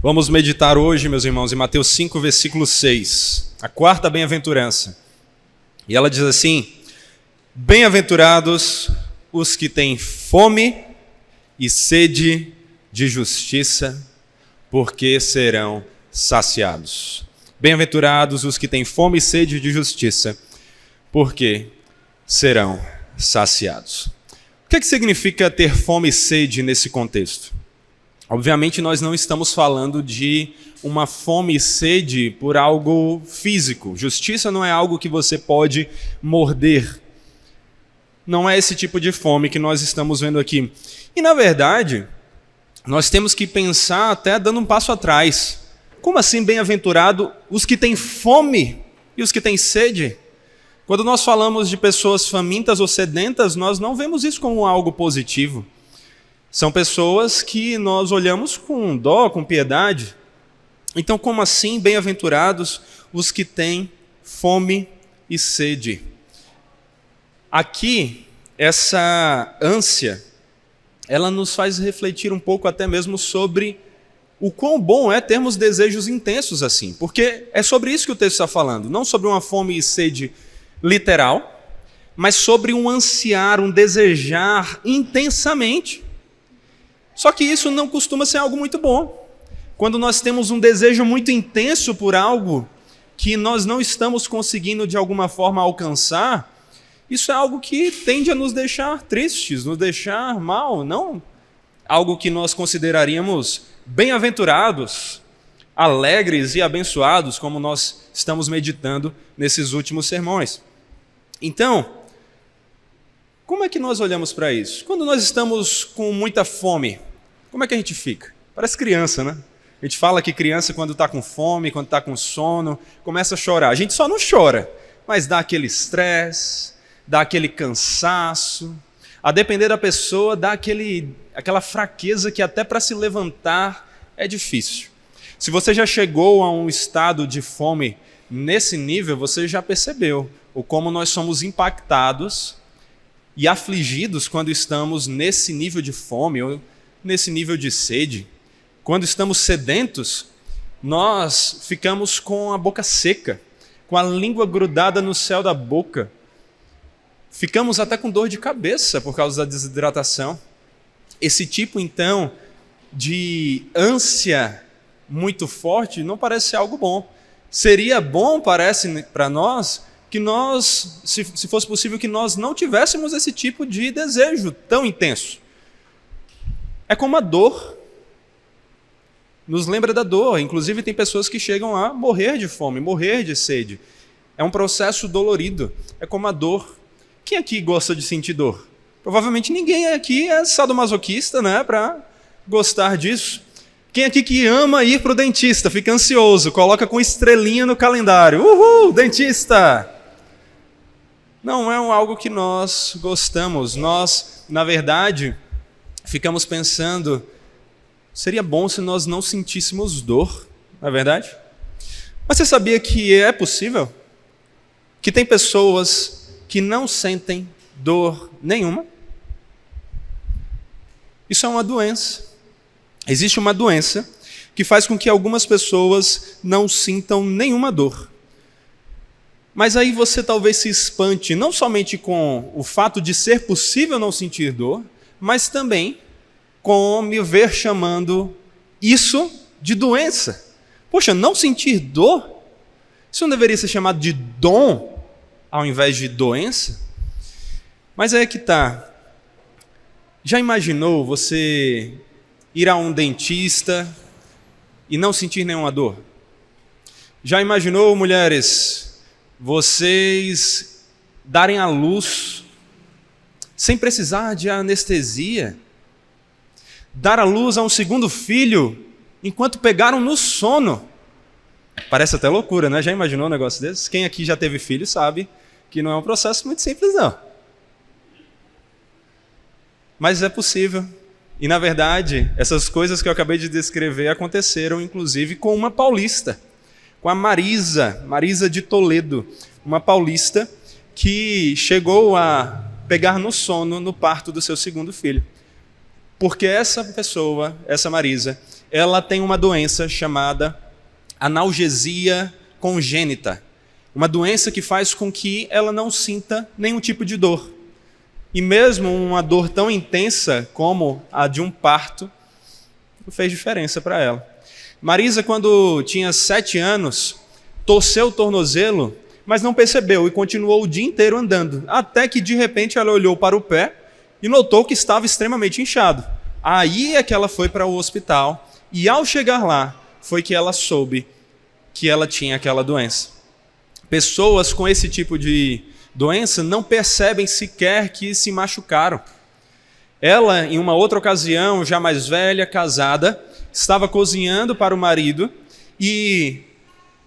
Vamos meditar hoje, meus irmãos, em Mateus 5, versículo 6, a quarta bem-aventurança. E ela diz assim: bem-aventurados os que têm fome e sede de justiça, porque serão saciados. Bem-aventurados os que têm fome e sede de justiça, porque serão saciados. O que significa ter fome e sede nesse contexto? Obviamente nós não estamos falando de uma fome e sede por algo físico. Justiça não é algo que você pode morder. Não é esse tipo de fome que nós estamos vendo aqui. E na verdade, nós temos que pensar até dando um passo atrás. Como assim bem-aventurado os que têm fome e os que têm sede? Quando nós falamos de pessoas famintas ou sedentas, nós não vemos isso como algo positivo. São pessoas que nós olhamos com dó, com piedade. Então, como assim bem-aventurados os que têm fome e sede? Aqui, essa ânsia, ela nos faz refletir um pouco até mesmo sobre o quão bom é termos desejos intensos assim. Porque é sobre isso que o texto está falando, não sobre uma fome e sede literal, mas sobre um ansiar, um desejar intensamente. Só que isso não costuma ser algo muito bom. Quando nós temos um desejo muito intenso por algo que nós não estamos conseguindo de alguma forma alcançar, isso é algo que tende a nos deixar tristes, nos deixar mal, não algo que nós consideraríamos bem-aventurados, alegres e abençoados, como nós estamos meditando nesses últimos sermões. Então, como é que nós olhamos para isso? Quando nós estamos com muita fome, como é que a gente fica? Parece criança, né? A gente fala que criança, quando está com fome, quando está com sono, começa a chorar. A gente só não chora, mas dá aquele estresse, dá aquele cansaço. A depender da pessoa, dá aquela fraqueza que até para se levantar é difícil. Se você já chegou a um estado de fome nesse nível, você já percebeu o como nós somos impactados e afligidos quando estamos nesse nível de fome ou nesse nível de sede. Quando estamos sedentos, nós ficamos com a boca seca, com a língua grudada no céu da boca. Ficamos até com dor de cabeça por causa da desidratação. Esse tipo, então, de ânsia muito forte não parece ser algo bom. Seria bom, parece para nós, que nós, se fosse possível, que nós não tivéssemos esse tipo de desejo tão intenso. É como a dor. Nos lembra da dor. Inclusive tem pessoas que chegam a morrer de fome, morrer de sede. É um processo dolorido. É como a dor. Quem aqui gosta de sentir dor? Provavelmente ninguém aqui é sadomasoquista, né, para gostar disso. Quem aqui que ama ir para o dentista, fica ansioso, coloca com estrelinha no calendário. Uhul, dentista! Não é algo que nós gostamos. Nós, na verdade, ficamos pensando, seria bom se nós não sentíssemos dor, não é verdade? Mas você sabia que é possível? Que tem pessoas que não sentem dor nenhuma? Isso é uma doença. Existe uma doença que faz com que algumas pessoas não sintam nenhuma dor. Mas aí você talvez se espante não somente com o fato de ser possível não sentir dor, mas também com me ver chamando isso de doença. Poxa, não sentir dor? Isso não deveria ser chamado de dom ao invés de doença? Mas aí é que está. Já imaginou você ir a um dentista e não sentir nenhuma dor? Já imaginou, mulheres, vocês darem à luz sem precisar de anestesia? Dar à luz a um segundo filho enquanto pegaram no sono? Parece até loucura, né? Já imaginou um negócio desse? Quem aqui já teve filho sabe que não é um processo muito simples, não. Mas é possível. E, na verdade, essas coisas que eu acabei de descrever aconteceram, inclusive, com uma paulista, com a Marisa de Toledo, uma paulista que chegou a pegar no sono no parto do seu segundo filho. Porque essa pessoa, essa Marisa, ela tem uma doença chamada analgesia congênita. Uma doença que faz com que ela não sinta nenhum tipo de dor. E mesmo uma dor tão intensa como a de um parto, não fez diferença para ela. Marisa, quando tinha 7 anos, torceu o tornozelo, mas não percebeu e continuou o dia inteiro andando. Até que, de repente, ela olhou para o pé e notou que estava extremamente inchado. Aí é que ela foi para o hospital e, ao chegar lá, foi que ela soube que ela tinha aquela doença. Pessoas com esse tipo de doença não percebem sequer que se machucaram. Ela, em uma outra ocasião, já mais velha, casada, estava cozinhando para o marido e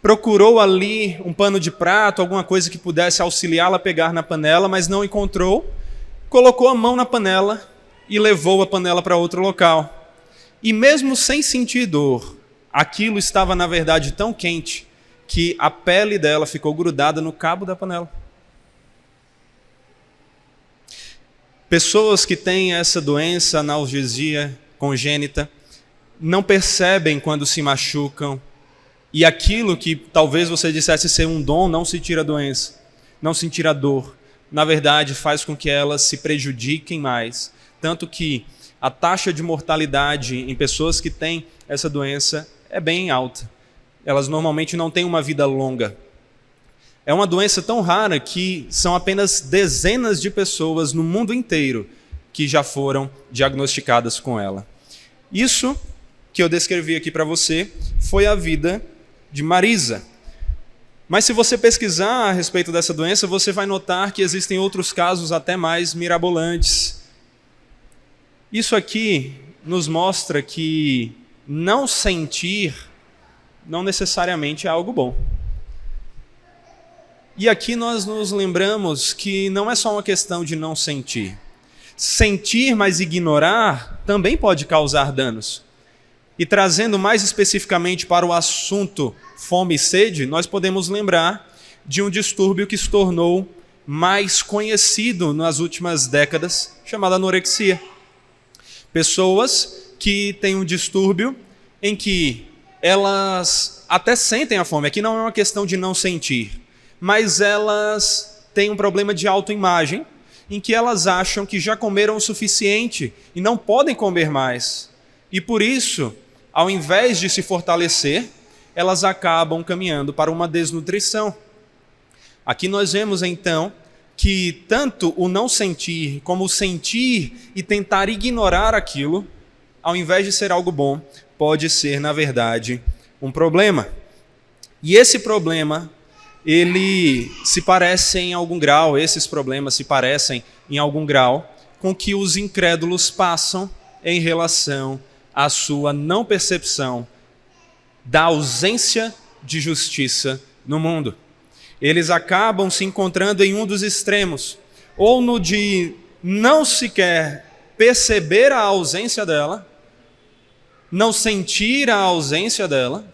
procurou ali um pano de prato, alguma coisa que pudesse auxiliá-la a pegar na panela, mas não encontrou. Colocou a mão na panela e levou a panela para outro local. E mesmo sem sentir dor, aquilo estava, na verdade, tão quente que a pele dela ficou grudada no cabo da panela. Pessoas que têm essa doença, analgesia congênita, não percebem quando se machucam, e aquilo que talvez você dissesse ser um dom não se tira a doença, não se tira a dor. Na verdade, faz com que elas se prejudiquem mais. Tanto que a taxa de mortalidade em pessoas que têm essa doença é bem alta. Elas normalmente não têm uma vida longa. É uma doença tão rara que são apenas dezenas de pessoas no mundo inteiro que já foram diagnosticadas com ela. Isso que eu descrevi aqui para você foi a vida de Marisa. Mas se você pesquisar a respeito dessa doença, você vai notar que existem outros casos até mais mirabolantes. Isso aqui nos mostra que não sentir não necessariamente é algo bom. E aqui nós nos lembramos que não é só uma questão de não sentir. Sentir, mas ignorar, também pode causar danos. E trazendo mais especificamente para o assunto fome e sede, nós podemos lembrar de um distúrbio que se tornou mais conhecido nas últimas décadas, chamado anorexia. Pessoas que têm um distúrbio em que elas até sentem a fome. Aqui não é uma questão de não sentir, mas elas têm um problema de autoimagem, em que elas acham que já comeram o suficiente e não podem comer mais. E por isso, ao invés de se fortalecer, elas acabam caminhando para uma desnutrição. Aqui nós vemos então que tanto o não sentir como o sentir e tentar ignorar aquilo, ao invés de ser algo bom, pode ser, na verdade, um problema. E esse problema, ele se parece em algum grau, esses problemas se parecem em algum grau com que os incrédulos passam em relação à sua não percepção da ausência de justiça no mundo. Eles acabam se encontrando em um dos extremos, ou no de não sequer perceber a ausência dela, não sentir a ausência dela,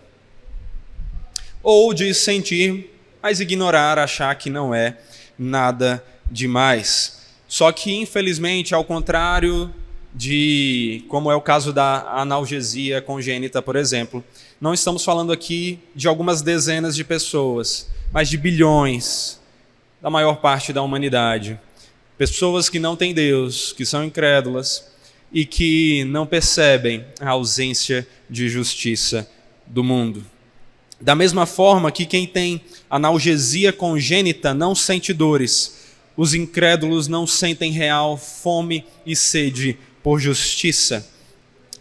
ou de sentir, mas ignorar, achar que não é nada demais. Só que, infelizmente, ao contrário de, como é o caso da analgesia congênita, por exemplo, não estamos falando aqui de algumas dezenas de pessoas, mas de bilhões, da maior parte da humanidade. Pessoas que não têm Deus, que são incrédulas e que não percebem a ausência de justiça do mundo. Da mesma forma que quem tem analgesia congênita não sente dores, os incrédulos não sentem real fome e sede por justiça.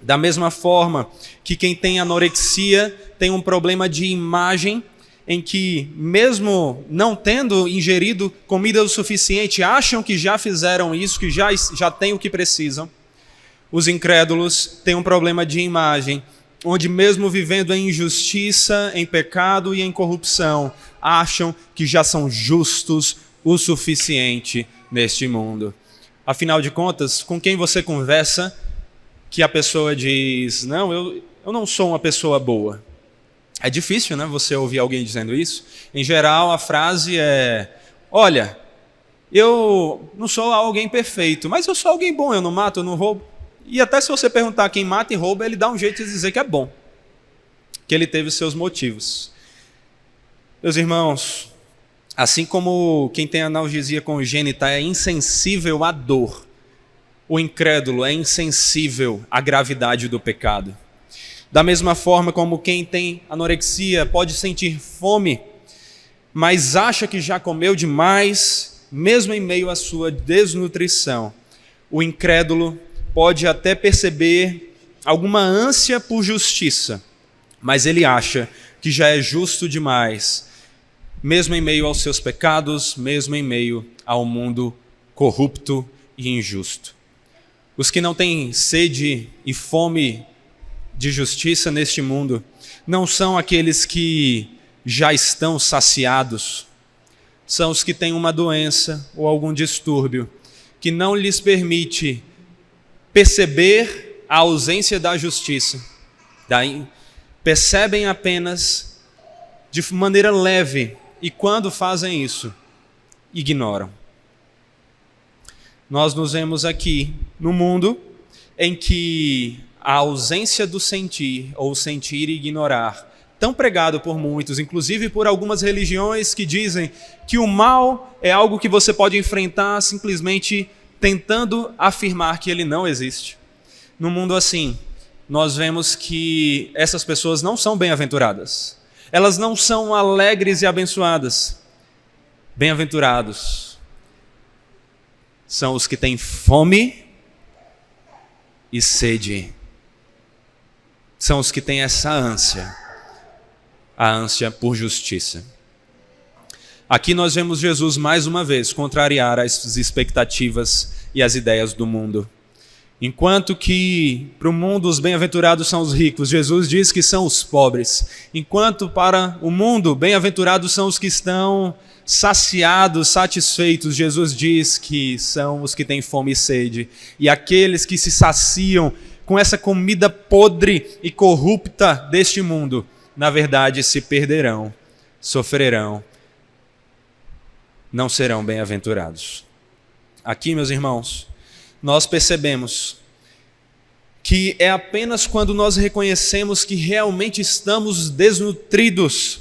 Da mesma forma que quem tem anorexia tem um problema de imagem, em que, mesmo não tendo ingerido comida o suficiente, acham que já fizeram isso, que já têm o que precisam. Os incrédulos têm um problema de imagem, onde mesmo vivendo em injustiça, em pecado e em corrupção, acham que já são justos o suficiente neste mundo. Afinal de contas, com quem você conversa que a pessoa diz, não, eu não sou uma pessoa boa? É difícil, né, você ouvir alguém dizendo isso. Em geral, a frase é, olha, eu não sou alguém perfeito, mas eu sou alguém bom, eu não mato, eu não roubo. E até se você perguntar quem mata e rouba, ele dá um jeito de dizer que é bom, que ele teve seus motivos. Meus irmãos, assim como quem tem analgesia congênita é insensível à dor, o incrédulo é insensível à gravidade do pecado. Da mesma forma como quem tem anorexia pode sentir fome, mas acha que já comeu demais, mesmo em meio à sua desnutrição, o incrédulo pode até perceber alguma ânsia por justiça, mas ele acha que já é justo demais, mesmo em meio aos seus pecados, mesmo em meio ao mundo corrupto e injusto. Os que não têm sede e fome de justiça neste mundo não são aqueles que já estão saciados, são os que têm uma doença ou algum distúrbio que não lhes permite perceber a ausência da justiça. Daí percebem apenas de maneira leve e quando fazem isso, ignoram. Nós nos vemos aqui no mundo em que a ausência do sentir, ou sentir e ignorar, tão pregado por muitos, inclusive por algumas religiões que dizem que o mal é algo que você pode enfrentar simplesmente tentando afirmar que ele não existe. No mundo assim, nós vemos que essas pessoas não são bem-aventuradas. Elas não são alegres e abençoadas. Bem-aventurados são os que têm fome e sede. São os que têm essa ânsia, a ânsia por justiça. Aqui nós vemos Jesus mais uma vez contrariar as expectativas e as ideias do mundo. Enquanto que para o mundo os bem-aventurados são os ricos, Jesus diz que são os pobres. Enquanto para o mundo bem-aventurados são os que estão saciados, satisfeitos, Jesus diz que são os que têm fome e sede. E aqueles que se saciam com essa comida podre e corrupta deste mundo, na verdade se perderão, sofrerão, não serão bem-aventurados. Aqui, meus irmãos, nós percebemos que é apenas quando nós reconhecemos que realmente estamos desnutridos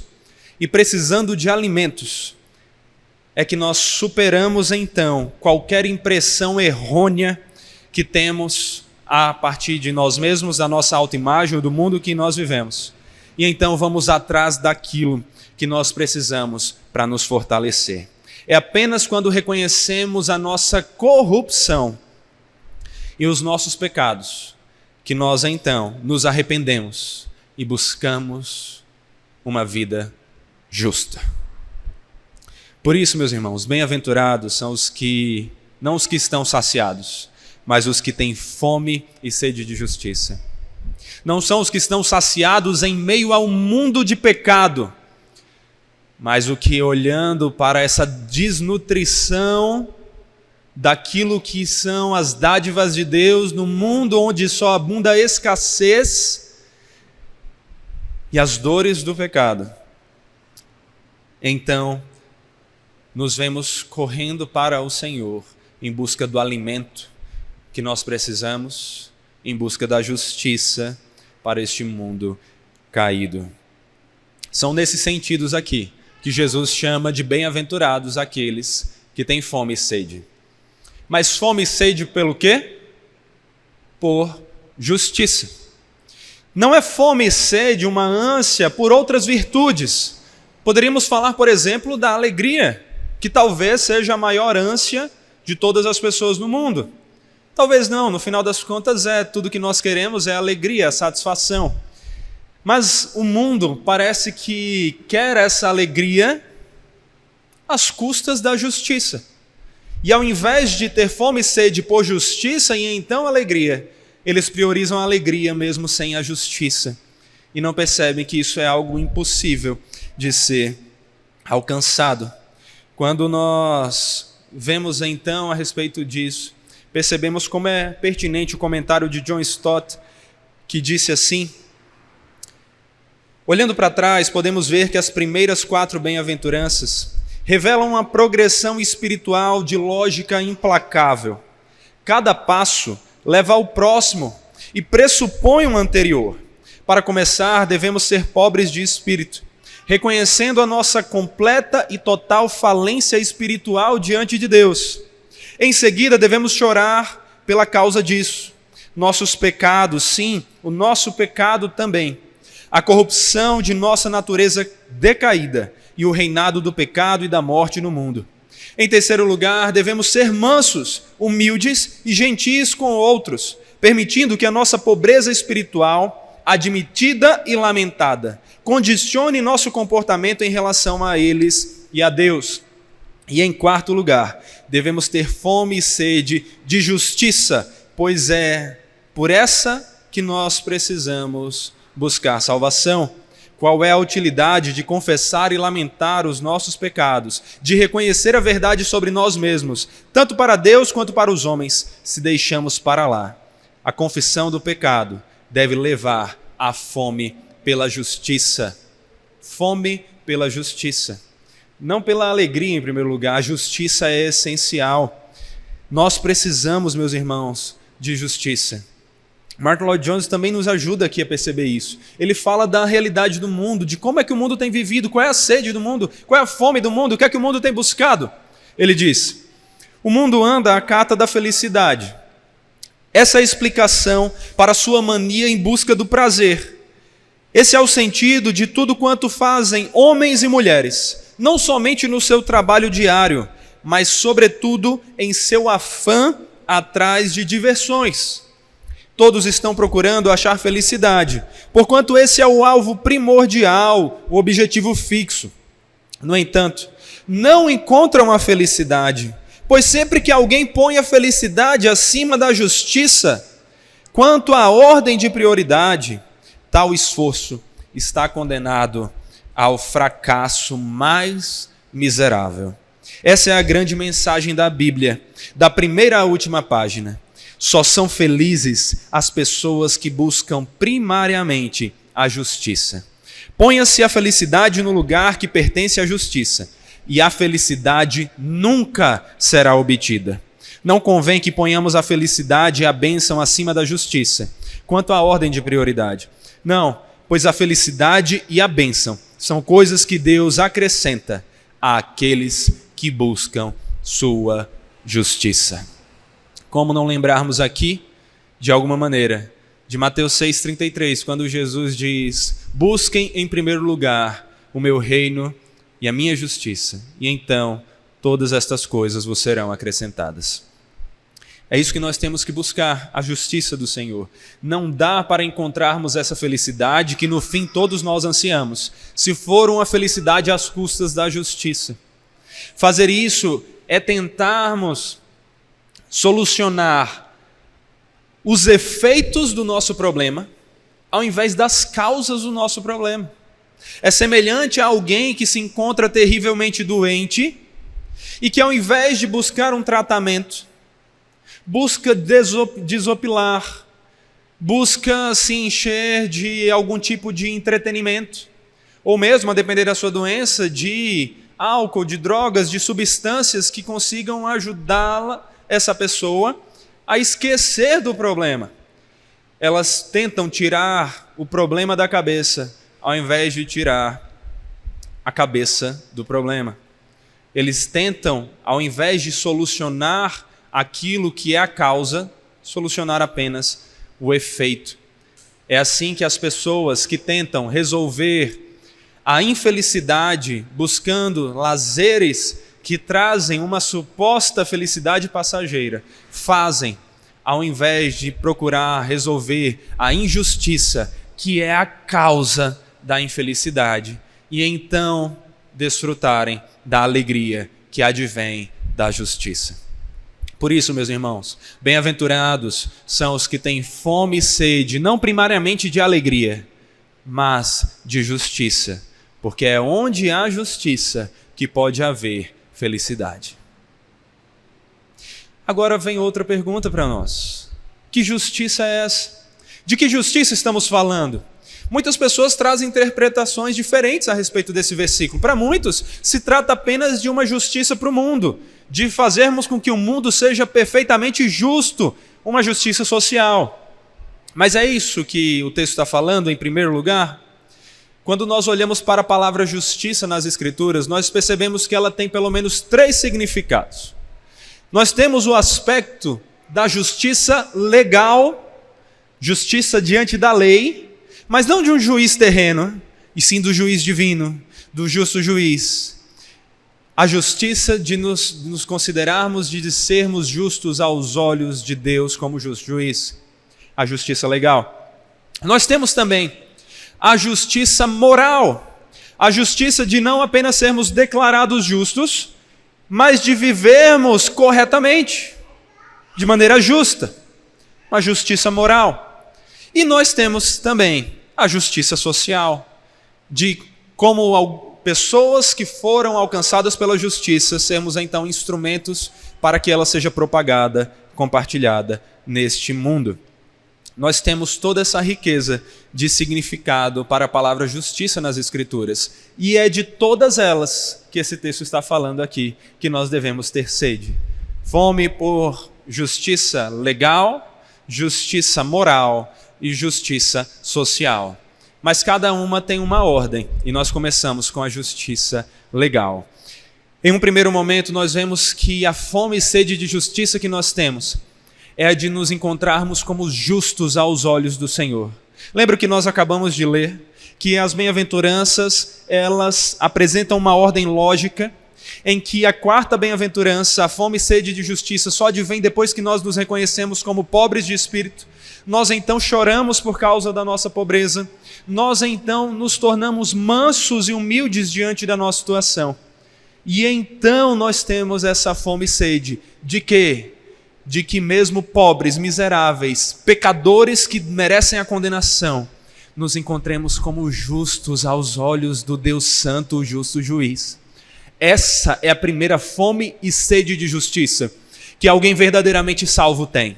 e precisando de alimentos, é que nós superamos então qualquer impressão errônea que temos a partir de nós mesmos, da nossa autoimagem, do mundo que nós vivemos. E então vamos atrás daquilo que nós precisamos para nos fortalecer. É apenas quando reconhecemos a nossa corrupção e os nossos pecados que nós então nos arrependemos e buscamos uma vida justa. Por isso, meus irmãos, bem-aventurados são os que, não os que estão saciados, mas os que têm fome e sede de justiça. Não são os que estão saciados em meio ao mundo de pecado, mas o que, olhando para essa desnutrição daquilo que são as dádivas de Deus no mundo onde só abunda a escassez e as dores do pecado, então nos vemos correndo para o Senhor em busca do alimento que nós precisamos, em busca da justiça para este mundo caído. São nesses sentidos aqui que Jesus chama de bem-aventurados aqueles que têm fome e sede. Mas fome e sede pelo quê? Por justiça. Não é fome e sede uma ânsia por outras virtudes. Poderíamos falar, por exemplo, da alegria, que talvez seja a maior ânsia de todas as pessoas no mundo. Talvez não, no final das contas tudo que nós queremos é alegria, satisfação. Mas o mundo parece que quer essa alegria às custas da justiça. E ao invés de ter fome e sede por justiça e então alegria, eles priorizam a alegria mesmo sem a justiça. E não percebem que isso é algo impossível de ser alcançado. Quando nós vemos então a respeito disso, percebemos como é pertinente o comentário de John Stott, que disse assim: olhando para trás, podemos ver que as primeiras 4 bem-aventuranças revelam uma progressão espiritual de lógica implacável. Cada passo leva ao próximo e pressupõe um anterior. Para começar, devemos ser pobres de espírito, reconhecendo a nossa completa e total falência espiritual diante de Deus. Em seguida, devemos chorar pela causa disso. Nossos pecados, sim, o nosso pecado também. A corrupção de nossa natureza decaída e o reinado do pecado e da morte no mundo. Em terceiro lugar, devemos ser mansos, humildes e gentis com outros, permitindo que a nossa pobreza espiritual, admitida e lamentada, condicione nosso comportamento em relação a eles e a Deus. E em quarto lugar, devemos ter fome e sede de justiça, pois é por essa que nós precisamos buscar salvação. Qual é a utilidade de confessar e lamentar os nossos pecados, de reconhecer a verdade sobre nós mesmos, tanto para Deus quanto para os homens, se deixamos para lá? A confissão do pecado deve levar à fome pela justiça. Fome pela justiça. Não pela alegria, em primeiro lugar. A justiça é essencial. Nós precisamos, meus irmãos, de justiça. Martin Lloyd-Jones também nos ajuda aqui a perceber isso. Ele fala da realidade do mundo, de como é que o mundo tem vivido, qual é a sede do mundo, qual é a fome do mundo, o que é que o mundo tem buscado. Ele diz: o mundo anda à cata da felicidade. Essa é a explicação para a sua mania em busca do prazer. Esse é o sentido de tudo quanto fazem homens e mulheres, não somente no seu trabalho diário, mas sobretudo em seu afã atrás de diversões. Todos estão procurando achar felicidade, porquanto esse é o alvo primordial, o objetivo fixo. No entanto, não encontram a felicidade, pois sempre que alguém põe a felicidade acima da justiça, quanto à ordem de prioridade, tal esforço está condenado ao fracasso mais miserável. Essa é a grande mensagem da Bíblia, da primeira à última página. Só são felizes as pessoas que buscam primariamente a justiça. Ponha-se a felicidade no lugar que pertence à justiça, e a felicidade nunca será obtida. Não convém que ponhamos a felicidade e a bênção acima da justiça, quanto à ordem de prioridade. Não, pois a felicidade e a bênção são coisas que Deus acrescenta àqueles que buscam sua justiça. Como não lembrarmos aqui, de alguma maneira, de Mateus 6,33, quando Jesus diz: busquem em primeiro lugar o meu reino e a minha justiça, e então todas estas coisas vos serão acrescentadas. É isso que nós temos que buscar, a justiça do Senhor. Não dá para encontrarmos essa felicidade que no fim todos nós ansiamos, se for uma felicidade às custas da justiça. Fazer isso é tentarmos solucionar os efeitos do nosso problema, ao invés das causas do nosso problema. É semelhante a alguém que se encontra terrivelmente doente e que, ao invés de buscar um tratamento, busca desopilar, busca se encher de algum tipo de entretenimento, ou mesmo, a depender da sua doença, de álcool, de drogas, de substâncias que consigam ajudá-la, essa pessoa, a esquecer do problema. Elas tentam tirar o problema da cabeça, ao invés de tirar a cabeça do problema. Eles tentam, ao invés de solucionar aquilo que é a causa, solucionar apenas o efeito. É assim que as pessoas que tentam resolver a infelicidade, buscando lazeres que trazem uma suposta felicidade passageira, fazem, ao invés de procurar resolver a injustiça, que é a causa da infelicidade, e então desfrutarem da alegria que advém da justiça. Por isso, meus irmãos, bem-aventurados são os que têm fome e sede, não primariamente de alegria, mas de justiça, porque é onde há justiça que pode haver felicidade. Agora vem outra pergunta para nós. Que justiça é essa? De que justiça estamos falando? Muitas pessoas trazem interpretações diferentes a respeito desse versículo. Para muitos, se trata apenas de uma justiça para o mundo, de fazermos com que o mundo seja perfeitamente justo, uma justiça social. Mas é isso que o texto está falando, em primeiro lugar? Quando nós olhamos para a palavra justiça nas Escrituras, nós percebemos que ela tem pelo menos 3 significados. Nós temos o aspecto da justiça legal, justiça diante da lei, mas não de um juiz terreno, e sim do juiz divino, do justo juiz. A justiça de nos considerarmos, de sermos justos aos olhos de Deus como justo juiz. A justiça legal. Nós temos também a justiça moral, a justiça de não apenas sermos declarados justos, mas de vivermos corretamente, de maneira justa, a justiça moral. E nós temos também a justiça social, de como pessoas que foram alcançadas pela justiça, sermos então instrumentos para que ela seja propagada, compartilhada neste mundo. Nós temos toda essa riqueza de significado para a palavra justiça nas Escrituras. E é de todas elas que esse texto está falando aqui, que nós devemos ter sede. Fome por justiça legal, justiça moral e justiça social. Mas cada uma tem uma ordem, e nós começamos com a justiça legal. Em um primeiro momento, nós vemos que a fome e sede de justiça que nós temos é a de nos encontrarmos como justos aos olhos do Senhor. Lembra que nós acabamos de ler? Que as bem-aventuranças, elas apresentam uma ordem lógica, em que a quarta bem-aventurança, a fome e sede de justiça, só advém depois que nós nos reconhecemos como pobres de espírito. Nós então choramos por causa da nossa pobreza. Nós então nos tornamos mansos e humildes diante da nossa situação. E então nós temos essa fome e sede. De quê? De que mesmo pobres, miseráveis, pecadores que merecem a condenação, nos encontremos como justos aos olhos do Deus Santo, o justo juiz. Essa é a primeira fome e sede de justiça que alguém verdadeiramente salvo tem.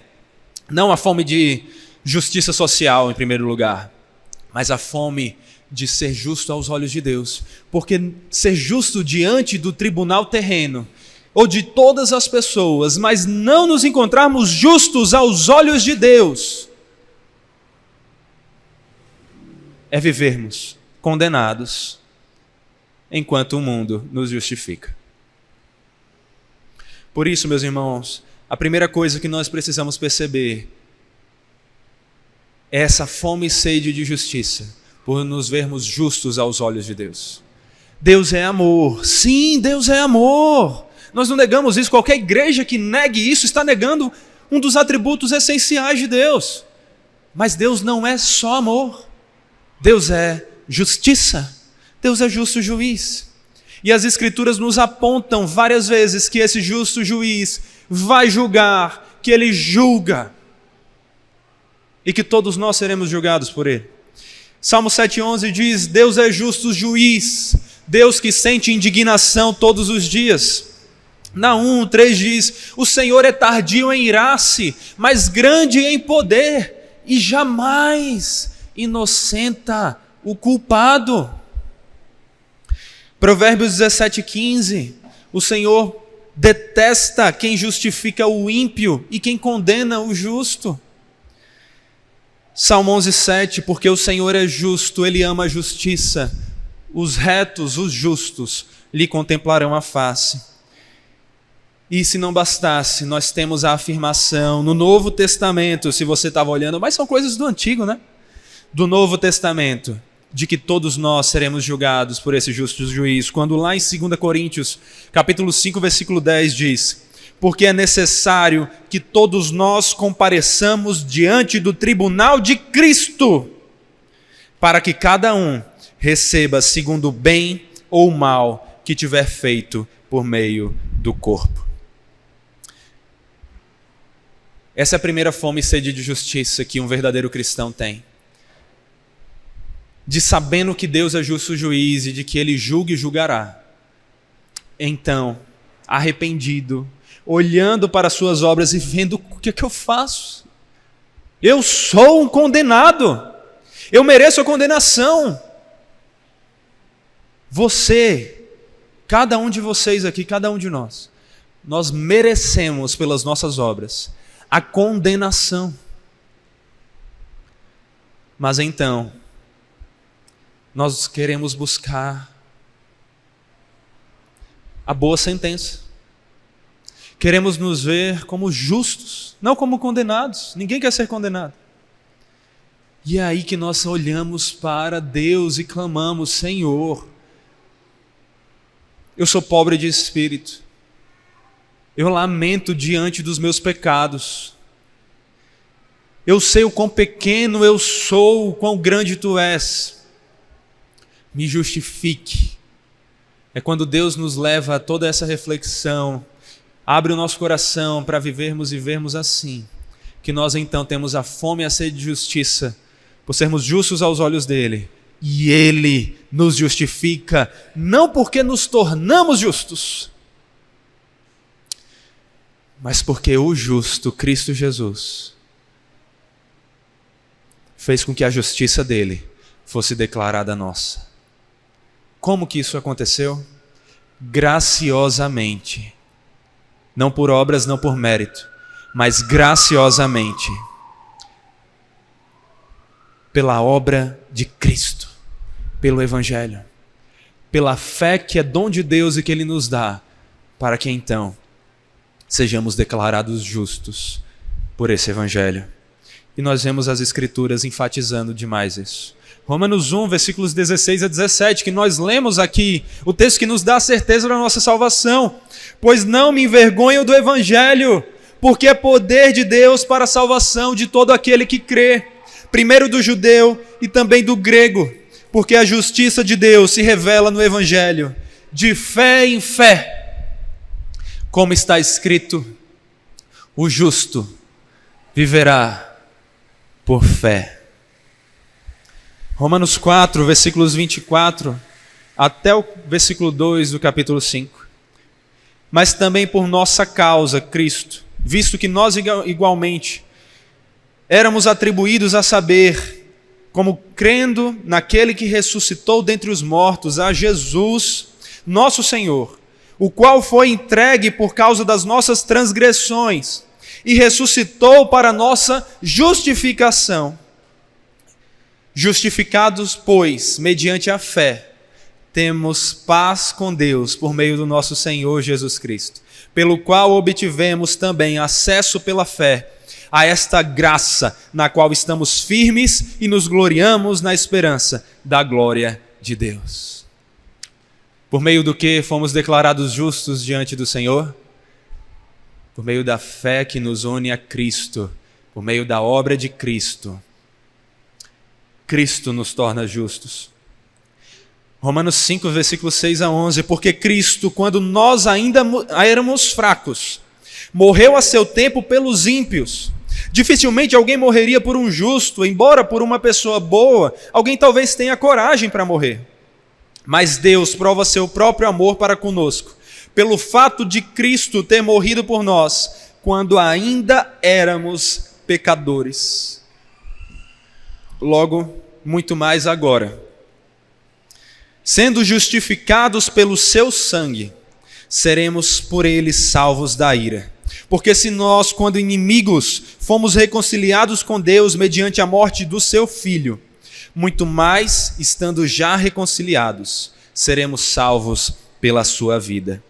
Não a fome de justiça social, em primeiro lugar, mas a fome de ser justo aos olhos de Deus. Porque ser justo diante do tribunal terreno, ou de todas as pessoas, mas não nos encontrarmos justos aos olhos de Deus, é vivermos condenados enquanto o mundo nos justifica. Por isso, meus irmãos, a primeira coisa que nós precisamos perceber é essa fome e sede de justiça, por nos vermos justos aos olhos de Deus. Deus é amor. Sim, Deus é amor. Nós não negamos isso. Qualquer igreja que negue isso está negando um dos atributos essenciais de Deus. Mas Deus não é só amor. Deus é justiça. Deus é justo juiz. E as Escrituras nos apontam várias vezes que esse justo juiz vai julgar, que ele julga. E que todos nós seremos julgados por ele. Salmo 7,11 diz: Deus é justo juiz, Deus que sente indignação todos os dias. Naum 3 diz: o Senhor é tardio em irar-se, mas grande em poder, e jamais inocenta o culpado. Provérbios 17,15: o Senhor detesta quem justifica o ímpio e quem condena o justo. Salmo 11,7: porque o Senhor é justo, Ele ama a justiça, os retos, os justos, lhe contemplarão a face. E se não bastasse, nós temos a afirmação no Novo Testamento, se você estava olhando, mas são coisas do Antigo, né? Do Novo Testamento, de que todos nós seremos julgados por esse justo juiz, quando lá em 2 Coríntios, capítulo 5, versículo 10 diz: porque é necessário que todos nós compareçamos diante do tribunal de Cristo, para que cada um receba segundo o bem ou o mal que tiver feito por meio do corpo. Essa é a primeira fome e sede de justiça que um verdadeiro cristão tem. De sabendo que Deus é justo juiz e de que Ele julga e julgará. Então, arrependido, olhando para as suas obras e vendo o que é que eu faço. Eu sou um condenado. Eu mereço a condenação. Você, cada um de vocês aqui, cada um de nós merecemos pelas nossas obras a condenação. Mas então, nós queremos buscar a boa sentença. Queremos nos ver como justos, não como condenados. Ninguém quer ser condenado. E é aí que nós olhamos para Deus e clamamos: Senhor, eu sou pobre de espírito. Eu lamento diante dos meus pecados. Eu sei o quão pequeno eu sou, o quão grande tu és. Me justifique. É quando Deus nos leva a toda essa reflexão, abre o nosso coração para vivermos e vermos assim, que nós então temos a fome e a sede de justiça, por sermos justos aos olhos dele, e ele nos justifica, não porque nos tornamos justos, mas porque o justo, Cristo Jesus, fez com que a justiça dele fosse declarada nossa. Como que isso aconteceu? Graciosamente. Não por obras, não por mérito, mas graciosamente. Pela obra de Cristo, pelo Evangelho, pela fé que é dom de Deus e que Ele nos dá, para que então sejamos declarados justos por esse Evangelho. E nós vemos as Escrituras enfatizando demais isso. Romanos 1, versículos 16 a 17, que nós lemos aqui, o texto que nos dá a certeza da nossa salvação. Pois não me envergonho do Evangelho, porque é poder de Deus para a salvação de todo aquele que crê, primeiro do judeu e também do grego, porque a justiça de Deus se revela no Evangelho, de fé em fé. Como está escrito, o justo viverá por fé. Romanos 4, versículos 24 até o versículo 2 do capítulo 5. Mas também por nossa causa, Cristo, visto que nós igualmente éramos atribuídos a saber, como crendo naquele que ressuscitou dentre os mortos, a Jesus, nosso Senhor, o qual foi entregue por causa das nossas transgressões e ressuscitou para nossa justificação. Justificados, pois, mediante a fé, temos paz com Deus por meio do nosso Senhor Jesus Cristo, pelo qual obtivemos também acesso pela fé a esta graça na qual estamos firmes e nos gloriamos na esperança da glória de Deus. Por meio do que fomos declarados justos diante do Senhor? Por meio da fé que nos une a Cristo, por meio da obra de Cristo. Cristo nos torna justos. Romanos 5, versículos 6 a 11, porque Cristo, quando nós ainda éramos fracos, morreu a seu tempo pelos ímpios. Dificilmente alguém morreria por um justo, embora por uma pessoa boa, alguém talvez tenha coragem para morrer. Mas Deus prova seu próprio amor para conosco, pelo fato de Cristo ter morrido por nós, quando ainda éramos pecadores. Logo, muito mais agora, sendo justificados pelo seu sangue, seremos por ele salvos da ira. Porque se nós, quando inimigos, fomos reconciliados com Deus mediante a morte do seu Filho, muito mais, estando já reconciliados, seremos salvos pela sua vida.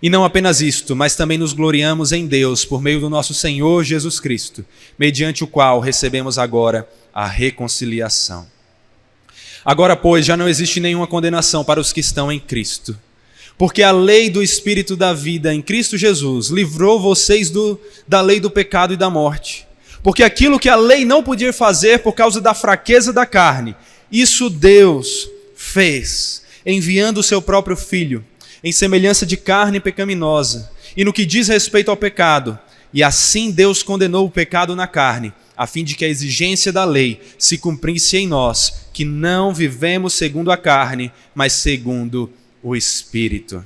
E não apenas isto, mas também nos gloriamos em Deus por meio do nosso Senhor Jesus Cristo, mediante o qual recebemos agora a reconciliação. Agora, pois, já não existe nenhuma condenação para os que estão em Cristo, porque a lei do Espírito da vida em Cristo Jesus livrou vocês da lei do pecado e da morte. Porque aquilo que a lei não podia fazer por causa da fraqueza da carne, isso Deus fez, enviando o seu próprio Filho, em semelhança de carne pecaminosa, e no que diz respeito ao pecado, e assim Deus condenou o pecado na carne, a fim de que a exigência da lei se cumprisse em nós, que não vivemos segundo a carne, mas segundo o Espírito.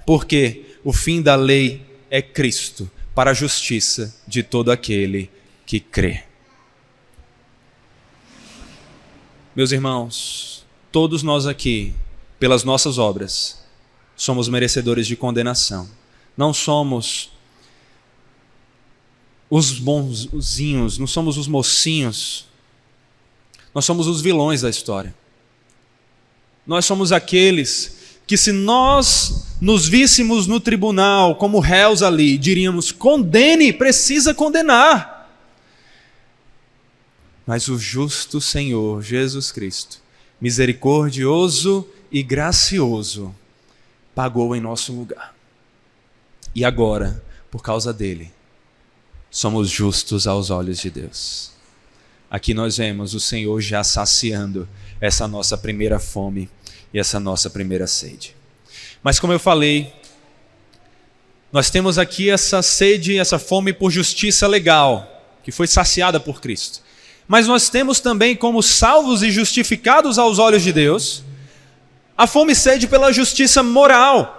Porque o fim da lei é Cristo, para a justiça de todo aquele que crê. Meus irmãos, todos nós aqui, pelas nossas obras, somos merecedores de condenação. Não somos os bonzinhos, não somos os mocinhos. Nós somos os vilões da história. Nós somos aqueles que, se nós nos víssemos no tribunal como réus ali, diríamos: condene, precisa condenar. Mas o justo Senhor Jesus Cristo, misericordioso e gracioso, pagou em nosso lugar. E agora, por causa dele, somos justos aos olhos de Deus. Aqui nós vemos o Senhor já saciando essa nossa primeira fome e essa nossa primeira sede. Mas como eu falei, nós temos aqui essa sede, essa fome por justiça legal, que foi saciada por Cristo. Mas nós temos também, como salvos e justificados aos olhos de Deus, a fome e sede pela justiça moral.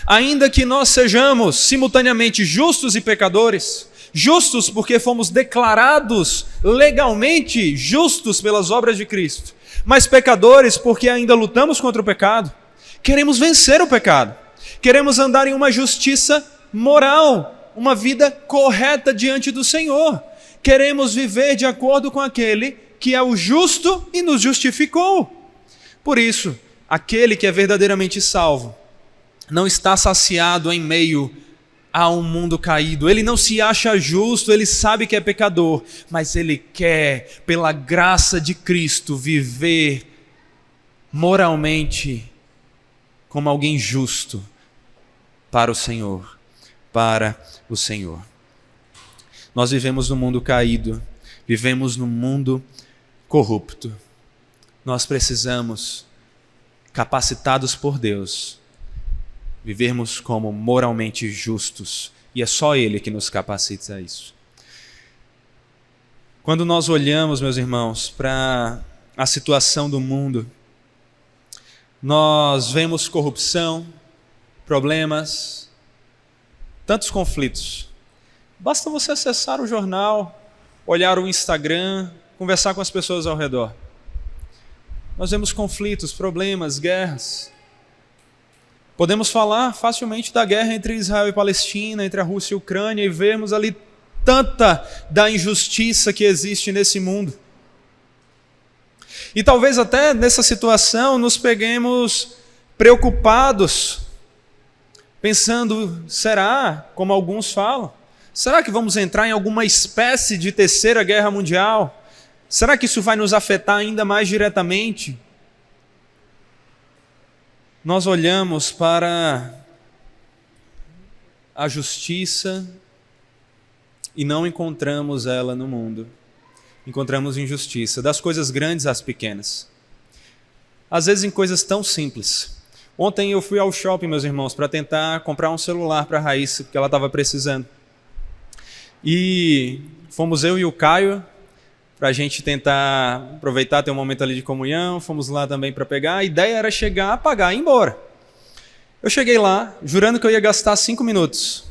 Ainda que nós sejamos simultaneamente justos e pecadores, justos porque fomos declarados legalmente justos pelas obras de Cristo, mas pecadores porque ainda lutamos contra o pecado, queremos vencer o pecado, queremos andar em uma justiça moral, uma vida correta diante do Senhor, queremos viver de acordo com aquele que é o justo e nos justificou. Por isso, aquele que é verdadeiramente salvo não está saciado em meio a um mundo caído. Ele não se acha justo, ele sabe que é pecador, mas ele quer, pela graça de Cristo, viver moralmente como alguém justo para o Senhor, para o Senhor. Nós vivemos num mundo caído, vivemos num mundo corrupto. Nós precisamos, capacitados por Deus, vivermos como moralmente justos, e é só Ele que nos capacita a isso. Quando nós olhamos, meus irmãos, para a situação do mundo, nós vemos corrupção, problemas, tantos conflitos. Basta você acessar o jornal, olhar o Instagram, conversar com as pessoas ao redor. Nós vemos conflitos, problemas, guerras. Podemos falar facilmente da guerra entre Israel e Palestina, entre a Rússia e a Ucrânia, e vermos ali tanta da injustiça que existe nesse mundo. E talvez até nessa situação nos peguemos preocupados, pensando: será, como alguns falam, será que vamos entrar em alguma espécie de terceira guerra mundial? Será que isso vai nos afetar ainda mais diretamente? Nós olhamos para a justiça e não encontramos ela no mundo. Encontramos injustiça, das coisas grandes às pequenas. Às vezes em coisas tão simples. Ontem eu fui ao shopping, meus irmãos, para tentar comprar um celular para a Raíssa, porque ela estava precisando. E fomos eu e o Caio, para a gente tentar aproveitar, ter um momento ali de comunhão. Fomos lá também para pegar. A ideia era chegar, pagar e ir embora. Eu cheguei lá, jurando que eu ia gastar 5 minutos.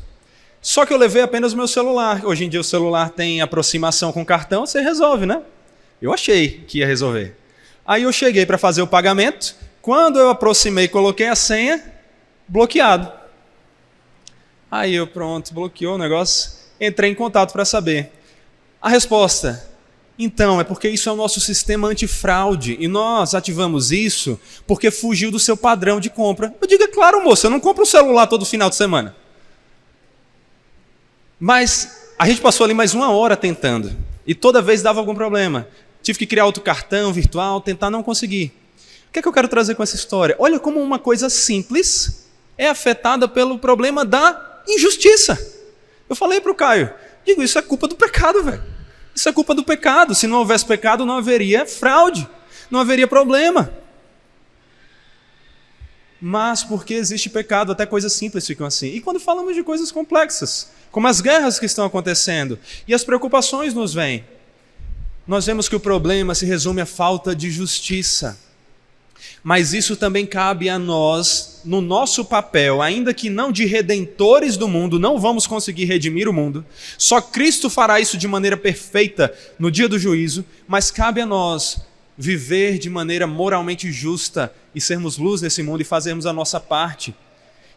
Só que eu levei apenas o meu celular. Hoje em dia o celular tem aproximação com cartão, você resolve, né? Eu achei que ia resolver. Aí eu cheguei para fazer o pagamento. Quando eu aproximei e coloquei a senha, bloqueado. Aí eu, pronto, bloqueou o negócio. Entrei em contato para saber. A resposta: então, é porque isso é o nosso sistema antifraude e nós ativamos isso porque fugiu do seu padrão de compra. Eu digo: é claro, moça, eu não compro um celular todo final de semana. Mas a gente passou ali mais 1 hora tentando e toda vez dava algum problema. Tive que criar outro cartão virtual, tentar, não conseguir. O que é que eu quero trazer com essa história? Olha como uma coisa simples é afetada pelo problema da injustiça. Eu falei para o Caio, digo: isso é culpa do pecado, velho. Isso é culpa do pecado. Se não houvesse pecado, não haveria fraude, não haveria problema. Mas porque existe pecado, até coisas simples ficam assim. E quando falamos de coisas complexas, como as guerras que estão acontecendo, e as preocupações nos vêm, nós vemos que o problema se resume à falta de justiça. Mas isso também cabe a nós, no nosso papel, ainda que não de redentores do mundo, não vamos conseguir redimir o mundo, só Cristo fará isso de maneira perfeita no dia do juízo, mas cabe a nós viver de maneira moralmente justa e sermos luz nesse mundo e fazermos a nossa parte.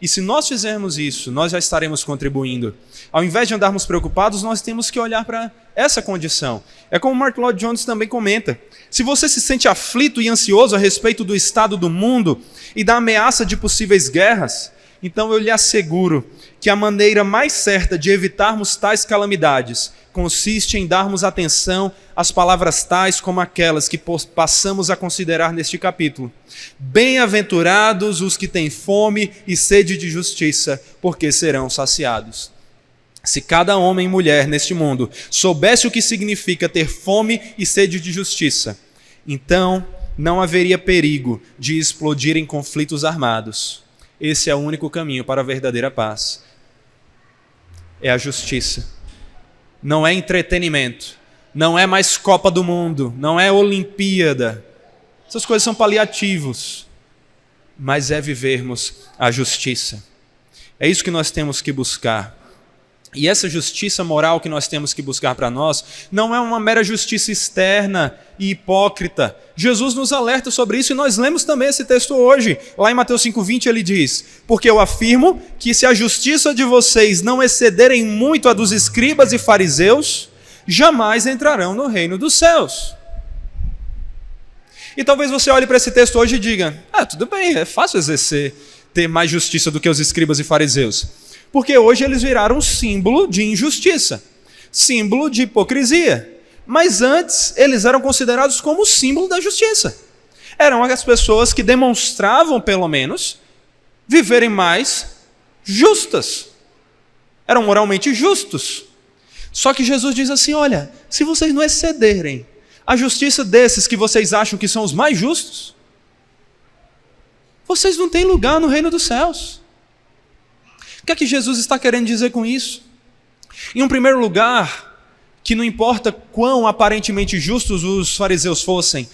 E se nós fizermos isso, nós já estaremos contribuindo. Ao invés de andarmos preocupados, nós temos que olhar para essa condição. É como Mark Lloyd Jones também comenta. Se você se sente aflito e ansioso a respeito do estado do mundo e da ameaça de possíveis guerras, então eu lhe asseguro que a maneira mais certa de evitarmos tais calamidades consiste em darmos atenção às palavras tais como aquelas que passamos a considerar neste capítulo. Bem-aventurados os que têm fome e sede de justiça, porque serão saciados. Se cada homem e mulher neste mundo soubesse o que significa ter fome e sede de justiça, então não haveria perigo de explodir em conflitos armados. Esse é o único caminho para a verdadeira paz. É a justiça. Não é entretenimento. Não é mais Copa do Mundo. Não é Olimpíada. Essas coisas são paliativos. Mas é vivermos a justiça. É isso que nós temos que buscar. E essa justiça moral que nós temos que buscar para nós não é uma mera justiça externa e hipócrita. Jesus nos alerta sobre isso e nós lemos também esse texto hoje. Lá em Mateus 5,20 ele diz: porque eu afirmo que se a justiça de vocês não excederem muito a dos escribas e fariseus, jamais entrarão no reino dos céus. E talvez você olhe para esse texto hoje e diga: tudo bem, é fácil exercer, ter mais justiça do que os escribas e fariseus. Porque hoje eles viraram símbolo de injustiça, símbolo de hipocrisia. Mas antes eles eram considerados como símbolo da justiça. Eram as pessoas que demonstravam, pelo menos, viverem mais justas. Eram moralmente justos. Só que Jesus diz assim: olha, se vocês não excederem a justiça desses que vocês acham que são os mais justos, vocês não têm lugar no reino dos céus. O que é que Jesus está querendo dizer com isso? Em um primeiro lugar, que não importa quão aparentemente justos os fariseus fossem,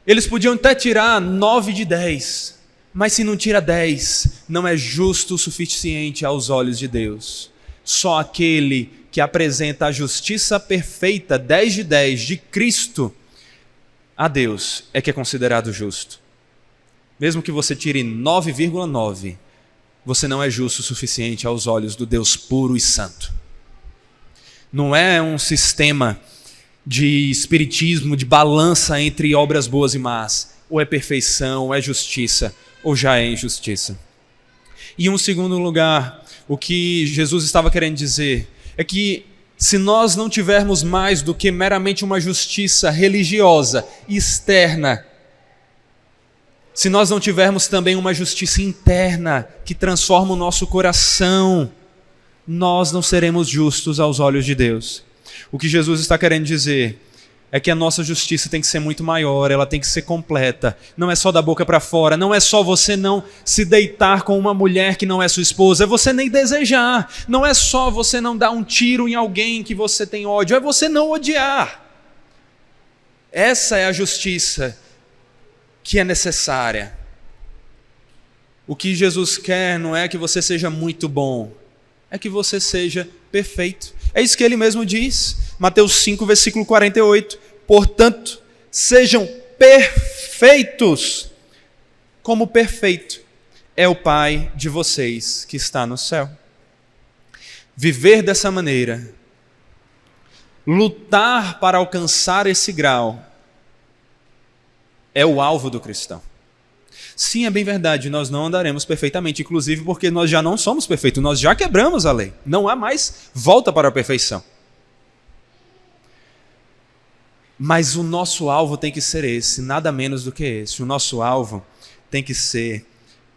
eles podiam até tirar 9 de 10, mas se não tira 10, não é justo o suficiente aos olhos de Deus. Só aquele que apresenta a justiça perfeita, 10 de 10, de Cristo a Deus, é que é considerado justo. Mesmo que você tire 9,9, você não é justo o suficiente aos olhos do Deus puro e santo. Não é um sistema de espiritismo, de balança entre obras boas e más. Ou é perfeição, ou é justiça, ou já é injustiça. E em um segundo lugar, o que Jesus estava querendo dizer é que se nós não tivermos mais do que meramente uma justiça religiosa, externa, se nós não tivermos também uma justiça interna que transforma o nosso coração, nós não seremos justos aos olhos de Deus. O que Jesus está querendo dizer é que a nossa justiça tem que ser muito maior, ela tem que ser completa. Não é só da boca para fora, não é só você não se deitar com uma mulher que não é sua esposa, é você nem desejar. Não é só você não dar um tiro em alguém que você tem ódio, é você não odiar. Essa é a justiça que é necessária. O que Jesus quer não é que você seja muito bom, é que você seja perfeito. É isso que ele mesmo diz, Mateus 5, versículo 48. Portanto, sejam perfeitos, como perfeito é o Pai de vocês que está no céu. Viver dessa maneira, lutar para alcançar esse grau, é o alvo do cristão. Sim, é bem verdade, nós não andaremos perfeitamente, inclusive porque nós já não somos perfeitos, nós já quebramos a lei, não há mais volta para a perfeição. Mas o nosso alvo tem que ser esse, nada menos do que esse. O nosso alvo tem que ser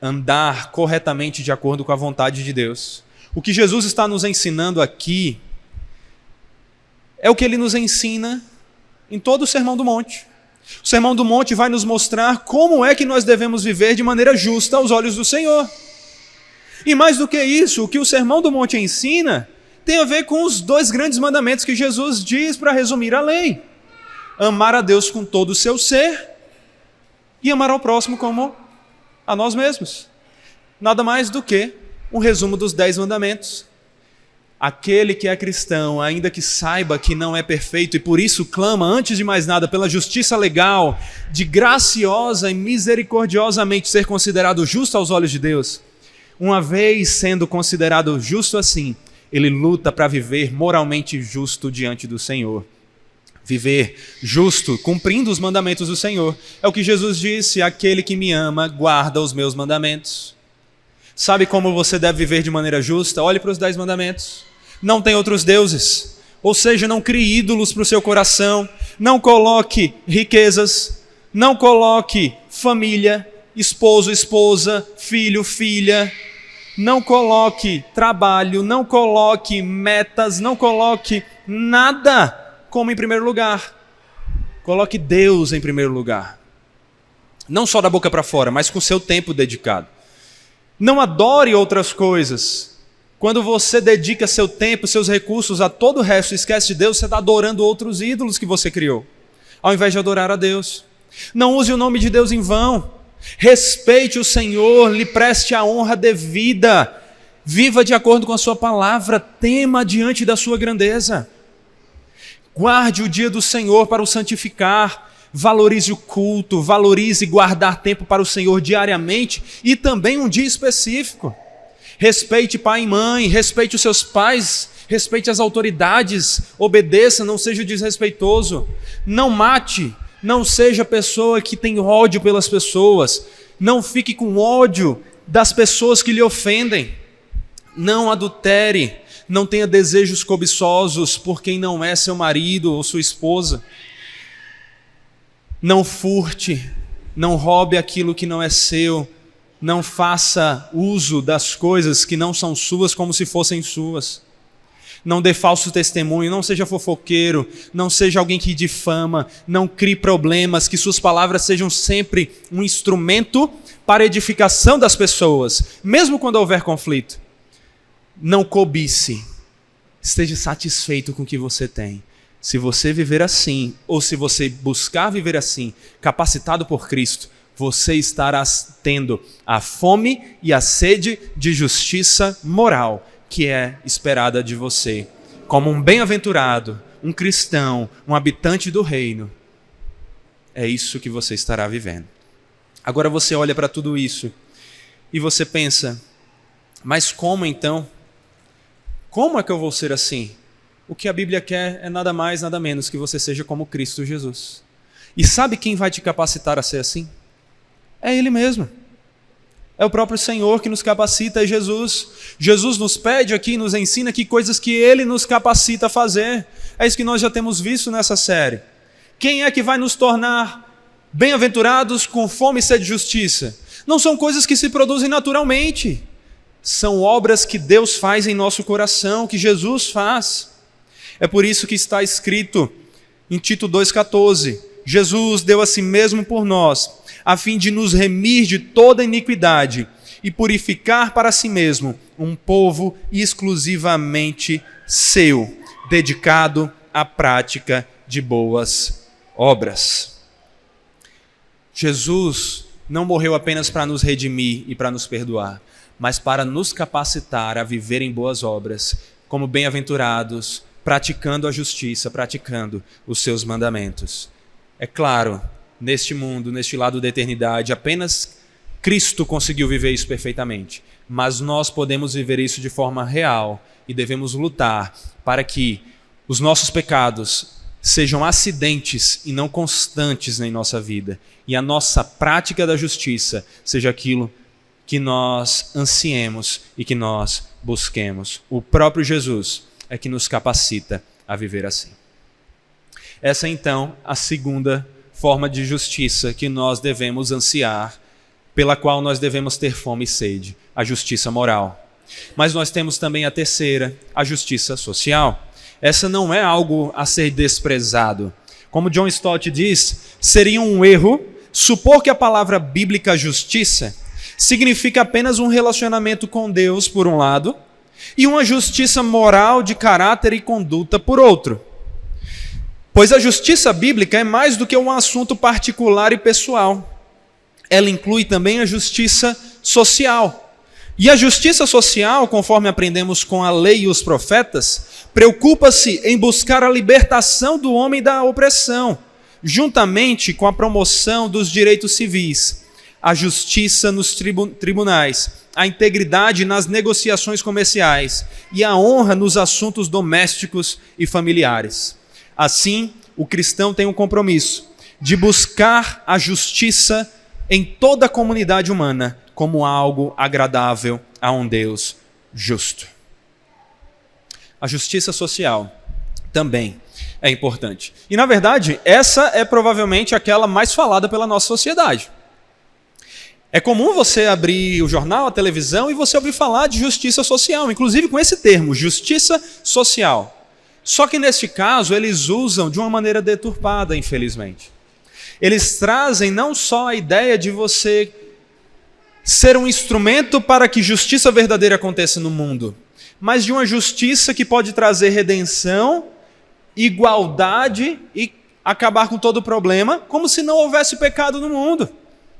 andar corretamente de acordo com a vontade de Deus. O que Jesus está nos ensinando aqui é o que ele nos ensina em todo o Sermão do Monte. O Sermão do Monte vai nos mostrar como é que nós devemos viver de maneira justa aos olhos do Senhor. E mais do que isso, o que o Sermão do Monte ensina tem a ver com os 2 grandes mandamentos que Jesus diz para resumir a lei: amar a Deus com todo o seu ser e amar ao próximo como a nós mesmos. Nada mais do que um resumo dos 10 mandamentos. Aquele que é cristão, ainda que saiba que não é perfeito e por isso clama, antes de mais nada, pela justiça legal, de graciosa e misericordiosamente ser considerado justo aos olhos de Deus, uma vez sendo considerado justo assim, ele luta para viver moralmente justo diante do Senhor. Viver justo, cumprindo os mandamentos do Senhor. É o que Jesus disse: aquele que me ama, guarda os meus mandamentos. Sabe como você deve viver de maneira justa? Olhe para os 10 mandamentos. Não tem outros deuses. Ou seja, não crie ídolos para o seu coração. Não coloque riquezas. Não coloque família, esposo, esposa, filho, filha. Não coloque trabalho, não coloque metas, não coloque nada como em primeiro lugar. Coloque Deus em primeiro lugar. Não só da boca para fora, mas com seu tempo dedicado. Não adore outras coisas. Quando você dedica seu tempo, seus recursos a todo o resto e esquece de Deus, você está adorando outros ídolos que você criou, ao invés de adorar a Deus. Não use o nome de Deus em vão. Respeite o Senhor, lhe preste a honra devida. Viva de acordo com a sua palavra, tema diante da sua grandeza. Guarde o dia do Senhor para o santificar. Valorize o culto, valorize guardar tempo para o Senhor diariamente e também um dia específico. Respeite pai e mãe, respeite os seus pais, respeite as autoridades, obedeça, não seja desrespeitoso. Não mate, não seja pessoa que tem ódio pelas pessoas. Não fique com ódio das pessoas que lhe ofendem. Não adultere, não tenha desejos cobiçosos por quem não é seu marido ou sua esposa. Não furte, não roube aquilo que não é seu. Não faça uso das coisas que não são suas como se fossem suas. Não dê falso testemunho, não seja fofoqueiro, não seja alguém que difama, não crie problemas, que suas palavras sejam sempre um instrumento para a edificação das pessoas, mesmo quando houver conflito. Não cobice, esteja satisfeito com o que você tem. Se você viver assim, ou se você buscar viver assim, capacitado por Cristo, você estará tendo a fome e a sede de justiça moral que é esperada de você. Como um bem-aventurado, um cristão, um habitante do reino, é isso que você estará vivendo. Agora você olha para tudo isso e você pensa, mas como então? Como é que eu vou ser assim? O que a Bíblia quer é nada mais, nada menos que você seja como Cristo Jesus. E sabe quem vai te capacitar a ser assim? É Ele mesmo. É o próprio Senhor que nos capacita, é Jesus. Jesus nos pede aqui, nos ensina que coisas que Ele nos capacita a fazer. É isso que nós já temos visto nessa série. Quem é que vai nos tornar bem-aventurados com fome e sede de justiça? Não são coisas que se produzem naturalmente. São obras que Deus faz em nosso coração, que Jesus faz. É por isso que está escrito em Tito 2,14, Jesus deu a si mesmo por nós, a fim de nos remir de toda iniquidade e purificar para si mesmo um povo exclusivamente seu, dedicado à prática de boas obras. Jesus não morreu apenas para nos redimir e para nos perdoar, mas para nos capacitar a viver em boas obras, como bem-aventurados, praticando a justiça, praticando os seus mandamentos. É claro, neste mundo, neste lado da eternidade, apenas Cristo conseguiu viver isso perfeitamente. Mas nós podemos viver isso de forma real e devemos lutar para que os nossos pecados sejam acidentes e não constantes em nossa vida. E a nossa prática da justiça seja aquilo que nós ansiemos e que nós busquemos. O próprio Jesus é que nos capacita a viver assim. Essa é então a segunda forma de justiça que nós devemos ansiar, pela qual nós devemos ter fome e sede, a justiça moral. Mas nós temos também a terceira, a justiça social. Essa não é algo a ser desprezado. Como John Stott diz, seria um erro supor que a palavra bíblica justiça significa apenas um relacionamento com Deus, por um lado, e uma justiça moral de caráter e conduta, por outro. Pois a justiça bíblica é mais do que um assunto particular e pessoal. Ela inclui também a justiça social. E a justiça social, conforme aprendemos com a lei e os profetas, preocupa-se em buscar a libertação do homem da opressão, juntamente com a promoção dos direitos civis, a justiça nos tribunais a integridade nas negociações comerciais e a honra nos assuntos domésticos e familiares. Assim, o cristão tem um compromisso de buscar a justiça em toda a comunidade humana como algo agradável a um Deus justo. A justiça social também é importante. E, na verdade, essa é provavelmente aquela mais falada pela nossa sociedade. É comum você abrir o jornal, a televisão, e você ouvir falar de justiça social, inclusive com esse termo, justiça social. Só que, neste caso, eles usam de uma maneira deturpada, infelizmente. Eles trazem não só a ideia de você ser um instrumento para que justiça verdadeira aconteça no mundo, mas de uma justiça que pode trazer redenção, igualdade e acabar com todo o problema, como se não houvesse pecado no mundo.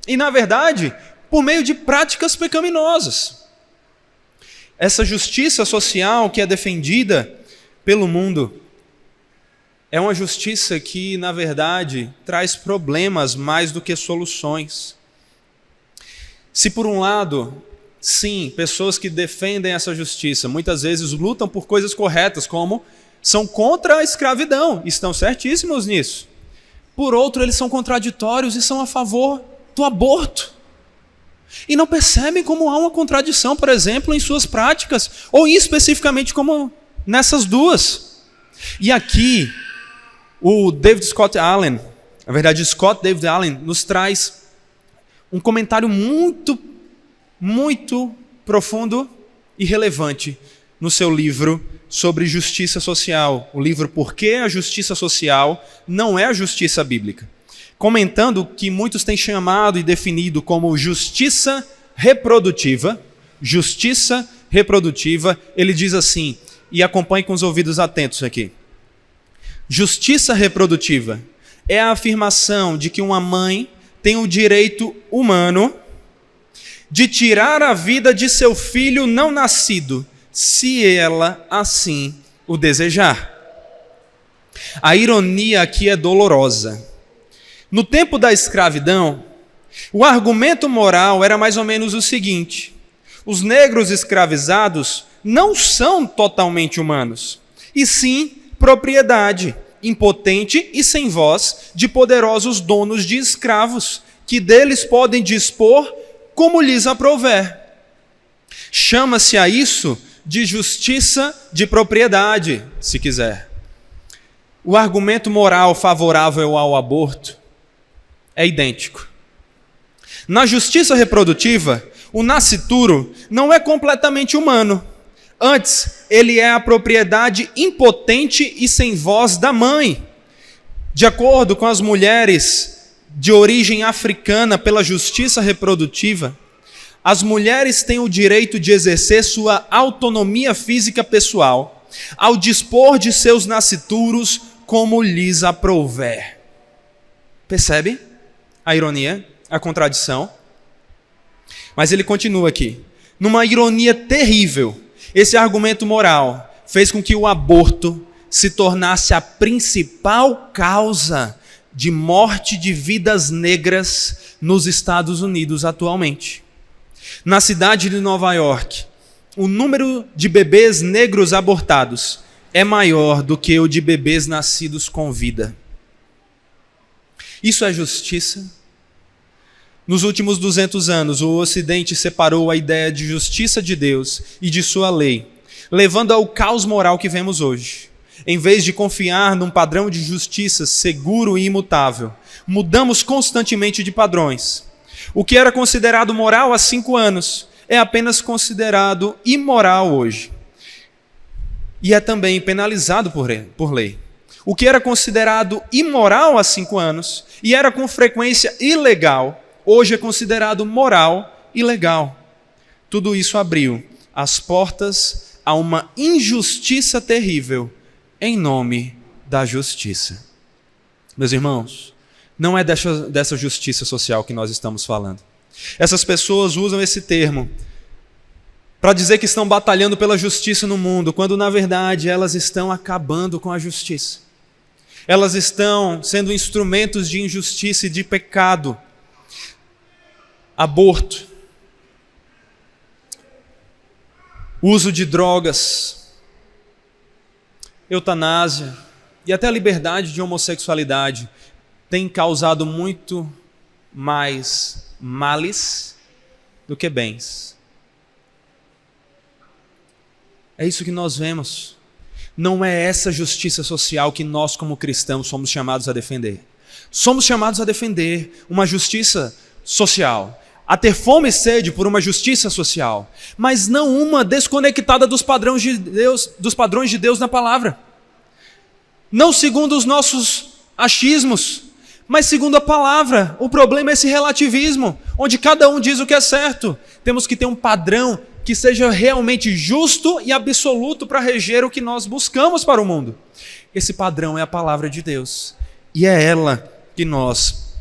E, na verdade, por meio de práticas pecaminosas. Essa justiça social que é defendida pelo mundo é uma justiça que, na verdade, traz problemas mais do que soluções. Se, por um lado, sim, pessoas que defendem essa justiça muitas vezes lutam por coisas corretas, como são contra a escravidão, estão certíssimos nisso. Por outro, eles são contraditórios e são a favor do aborto. E não percebem como há uma contradição, por exemplo, em suas práticas, ou especificamente como nessas duas. E aqui, o David Scott Allen, na verdade, Scott David Allen, nos traz um comentário muito profundo e relevante no seu livro sobre justiça social, o livro Por que a Justiça Social não é a Justiça Bíblica, comentando o que muitos têm chamado e definido como justiça reprodutiva. Justiça reprodutiva, ele diz assim, e acompanhe com os ouvidos atentos aqui. Justiça reprodutiva é a afirmação de que uma mãe tem o direito humano de tirar a vida de seu filho não nascido, se ela assim o desejar. A ironia aqui é dolorosa. No tempo da escravidão, o argumento moral era mais ou menos o seguinte: os negros escravizados não são totalmente humanos, e sim propriedade, impotente e sem voz de poderosos donos de escravos, que deles podem dispor como lhes aprouver. Chama-se a isso de justiça de propriedade, se quiser. O argumento moral favorável ao aborto é idêntico. Na justiça reprodutiva, o nascituro não é completamente humano. Antes, ele é a propriedade impotente e sem voz da mãe. De acordo com as mulheres de origem africana pela justiça reprodutiva, as mulheres têm o direito de exercer sua autonomia física pessoal, ao dispor de seus nascituros como lhes aprouver. Percebe a ironia, a contradição? Mas ele continua aqui. Numa ironia terrível, esse argumento moral fez com que o aborto se tornasse a principal causa de morte de vidas negras nos Estados Unidos atualmente. Na cidade de Nova York, o número de bebês negros abortados é maior do que o de bebês nascidos com vida. Isso é justiça? Nos últimos 200 anos, o Ocidente separou a ideia de justiça de Deus e de sua lei, levando ao caos moral que vemos hoje. Em vez de confiar num padrão de justiça seguro e imutável, mudamos constantemente de padrões. O que era considerado moral há 5 anos é apenas considerado imoral hoje. E é também penalizado por lei. O que era considerado imoral há 5 anos e era com frequência ilegal, hoje é considerado moral e legal. Tudo isso abriu as portas a uma injustiça terrível em nome da justiça. Meus irmãos, não é dessa justiça social que nós estamos falando. Essas pessoas usam esse termo para dizer que estão batalhando pela justiça no mundo, quando na verdade elas estão acabando com a justiça. Elas estão sendo instrumentos de injustiça e de pecado. Aborto uso de drogas, eutanásia e até a liberdade de homossexualidade tem causado muito mais males do que bens. É isso que nós vemos. Não é essa justiça social que nós, como cristãos, somos chamados a defender. Somos chamados a defender uma justiça social, a ter fome e sede por uma justiça social, mas não uma desconectada dos padrões de Deus na palavra. Não segundo os nossos achismos, mas segundo a palavra. O problema é esse relativismo, onde cada um diz o que é certo. Temos que ter um padrão que seja realmente justo e absoluto para reger o que nós buscamos para o mundo. Esse padrão é a palavra de Deus, e é ela que nós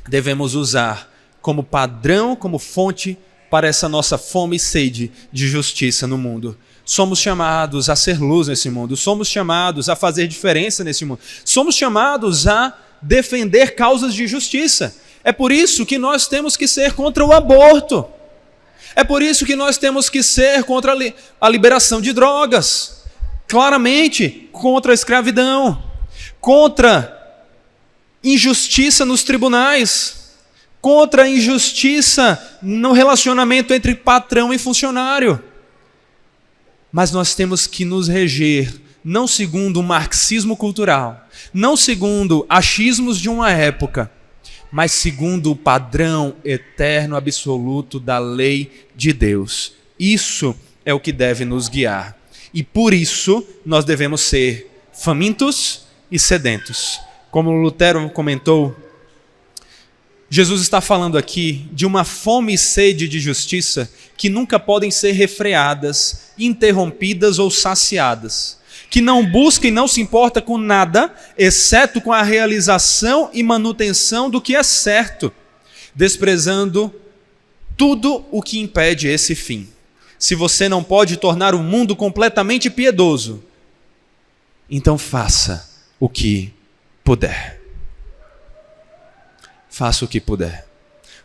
devemos usar como padrão, como fonte para essa nossa fome e sede de justiça no mundo. Somos chamados a ser luz nesse mundo, somos chamados a fazer diferença nesse mundo, somos chamados a defender causas de justiça. É por isso que nós temos que ser contra o aborto. É por isso que nós temos que ser contra a liberação de drogas, claramente contra a escravidão, contra injustiça nos tribunais, contra a injustiça no relacionamento entre patrão e funcionário. Mas nós temos que nos reger, não segundo o marxismo cultural, não segundo achismos de uma época, mas segundo o padrão eterno absoluto da lei de Deus. Isso é o que deve nos guiar. E por isso nós devemos ser famintos e sedentos. Como Lutero comentou, Jesus está falando aqui de uma fome e sede de justiça que nunca podem ser refreadas, interrompidas ou saciadas, que não busca e não se importa com nada, exceto com a realização e manutenção do que é certo, desprezando tudo o que impede esse fim. Se você não pode tornar o mundo completamente piedoso, então faça o que puder. Faça o que puder.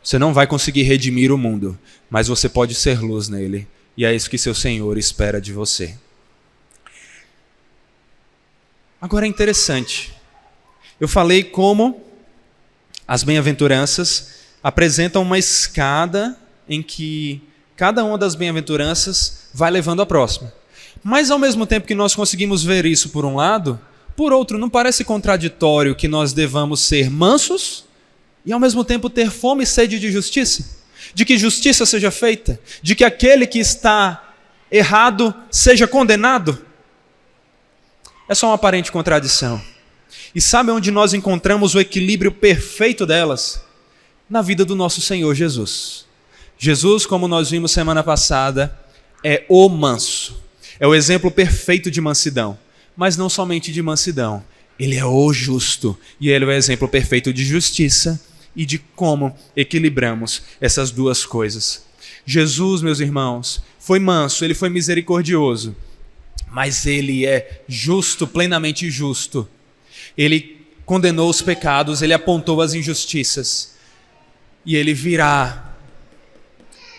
Você não vai conseguir redimir o mundo, mas você pode ser luz nele, e é isso que seu Senhor espera de você. Agora é interessante, eu falei como as bem-aventuranças apresentam uma escada em que cada uma das bem-aventuranças vai levando a próxima. Mas ao mesmo tempo que nós conseguimos ver isso por um lado, por outro, não parece contraditório que nós devamos ser mansos e ao mesmo tempo ter fome e sede de justiça? De que justiça seja feita? De que aquele que está errado seja condenado? É só uma aparente contradição. E sabe onde nós encontramos o equilíbrio perfeito delas? Na vida do nosso Senhor Jesus. Jesus, como nós vimos semana passada, é o manso. É o exemplo perfeito de mansidão. Mas não somente de mansidão. Ele é o justo. E ele é o exemplo perfeito de justiça e de como equilibramos essas duas coisas. Jesus, meus irmãos, foi manso, ele foi misericordioso. Mas ele é justo, plenamente justo. Ele condenou os pecados, ele apontou as injustiças. E ele virá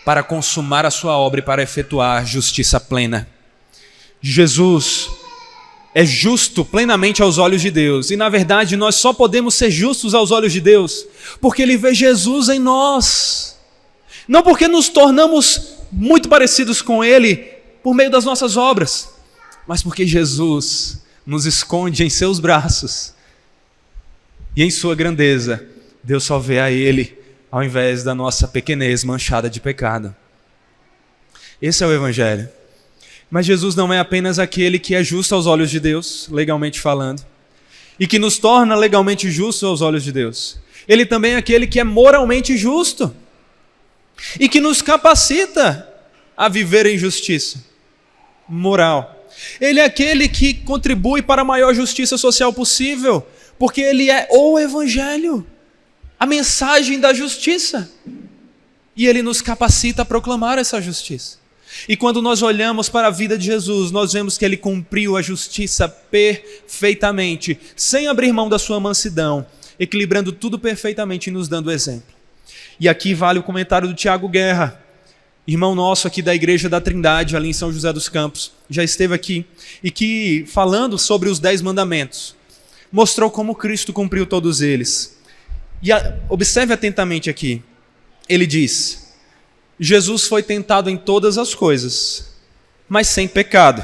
para consumar a sua obra e para efetuar justiça plena. Jesus é justo plenamente aos olhos de Deus. E na verdade nós só podemos ser justos aos olhos de Deus porque ele vê Jesus em nós. Não porque nos tornamos muito parecidos com ele por meio das nossas obras, mas porque Jesus nos esconde em seus braços. E em sua grandeza, Deus só vê a ele ao invés da nossa pequenez manchada de pecado. Esse é o Evangelho. Mas Jesus não é apenas aquele que é justo aos olhos de Deus, legalmente falando, e que nos torna legalmente justos aos olhos de Deus. Ele também é aquele que é moralmente justo e que nos capacita a viver em justiça moral. Ele é aquele que contribui para a maior justiça social possível, porque ele é o Evangelho, a mensagem da justiça. E ele nos capacita a proclamar essa justiça. E quando nós olhamos para a vida de Jesus, nós vemos que ele cumpriu a justiça perfeitamente, sem abrir mão da sua mansidão, equilibrando tudo perfeitamente e nos dando exemplo. E aqui vale o comentário do Tiago Guerra, irmão nosso aqui da Igreja da Trindade, ali em São José dos Campos, já esteve aqui, e que, falando sobre os 10 mandamentos, mostrou como Cristo cumpriu todos eles. E observe atentamente aqui, ele diz: Jesus foi tentado em todas as coisas, mas sem pecado.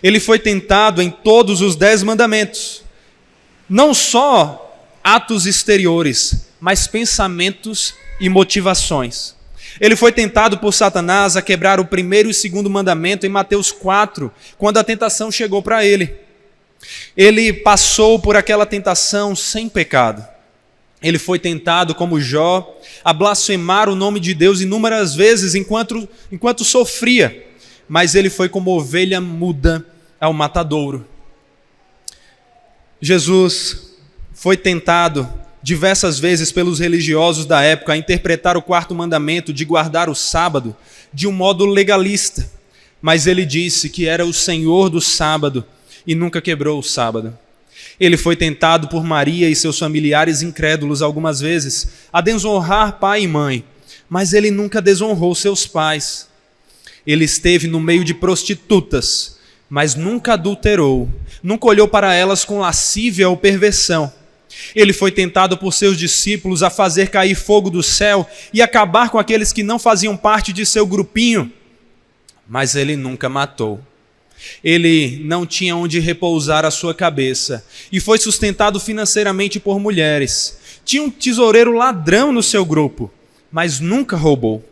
Ele foi tentado em todos os 10 mandamentos, não só atos exteriores, mas pensamentos e motivações. Ele foi tentado por Satanás a quebrar o primeiro e segundo mandamento em Mateus 4, quando a tentação chegou para ele. Ele passou por aquela tentação sem pecado. Ele foi tentado, como Jó, a blasfemar o nome de Deus inúmeras vezes enquanto sofria, mas ele foi como ovelha muda ao matadouro. Jesus foi tentado diversas vezes pelos religiosos da época a interpretar o 4º mandamento de guardar o sábado de um modo legalista, mas ele disse que era o Senhor do sábado e nunca quebrou o sábado. Ele foi tentado por Maria e seus familiares incrédulos algumas vezes a desonrar pai e mãe, mas ele nunca desonrou seus pais. Ele esteve no meio de prostitutas, mas nunca adulterou, nunca olhou para elas com lascívia ou perversão. Ele foi tentado por seus discípulos a fazer cair fogo do céu e acabar com aqueles que não faziam parte de seu grupinho, mas ele nunca matou. Ele não tinha onde repousar a sua cabeça e foi sustentado financeiramente por mulheres. Tinha um tesoureiro ladrão no seu grupo, mas nunca roubou.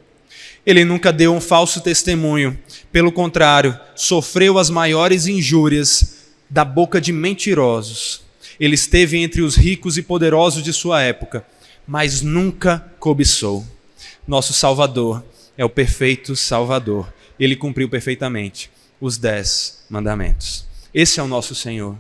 Ele nunca deu um falso testemunho. Pelo contrário, sofreu as maiores injúrias da boca de mentirosos. Ele esteve entre os ricos e poderosos de sua época, mas nunca cobiçou. Nosso Salvador é o perfeito Salvador. Ele cumpriu perfeitamente os 10 mandamentos. Esse é o nosso Senhor.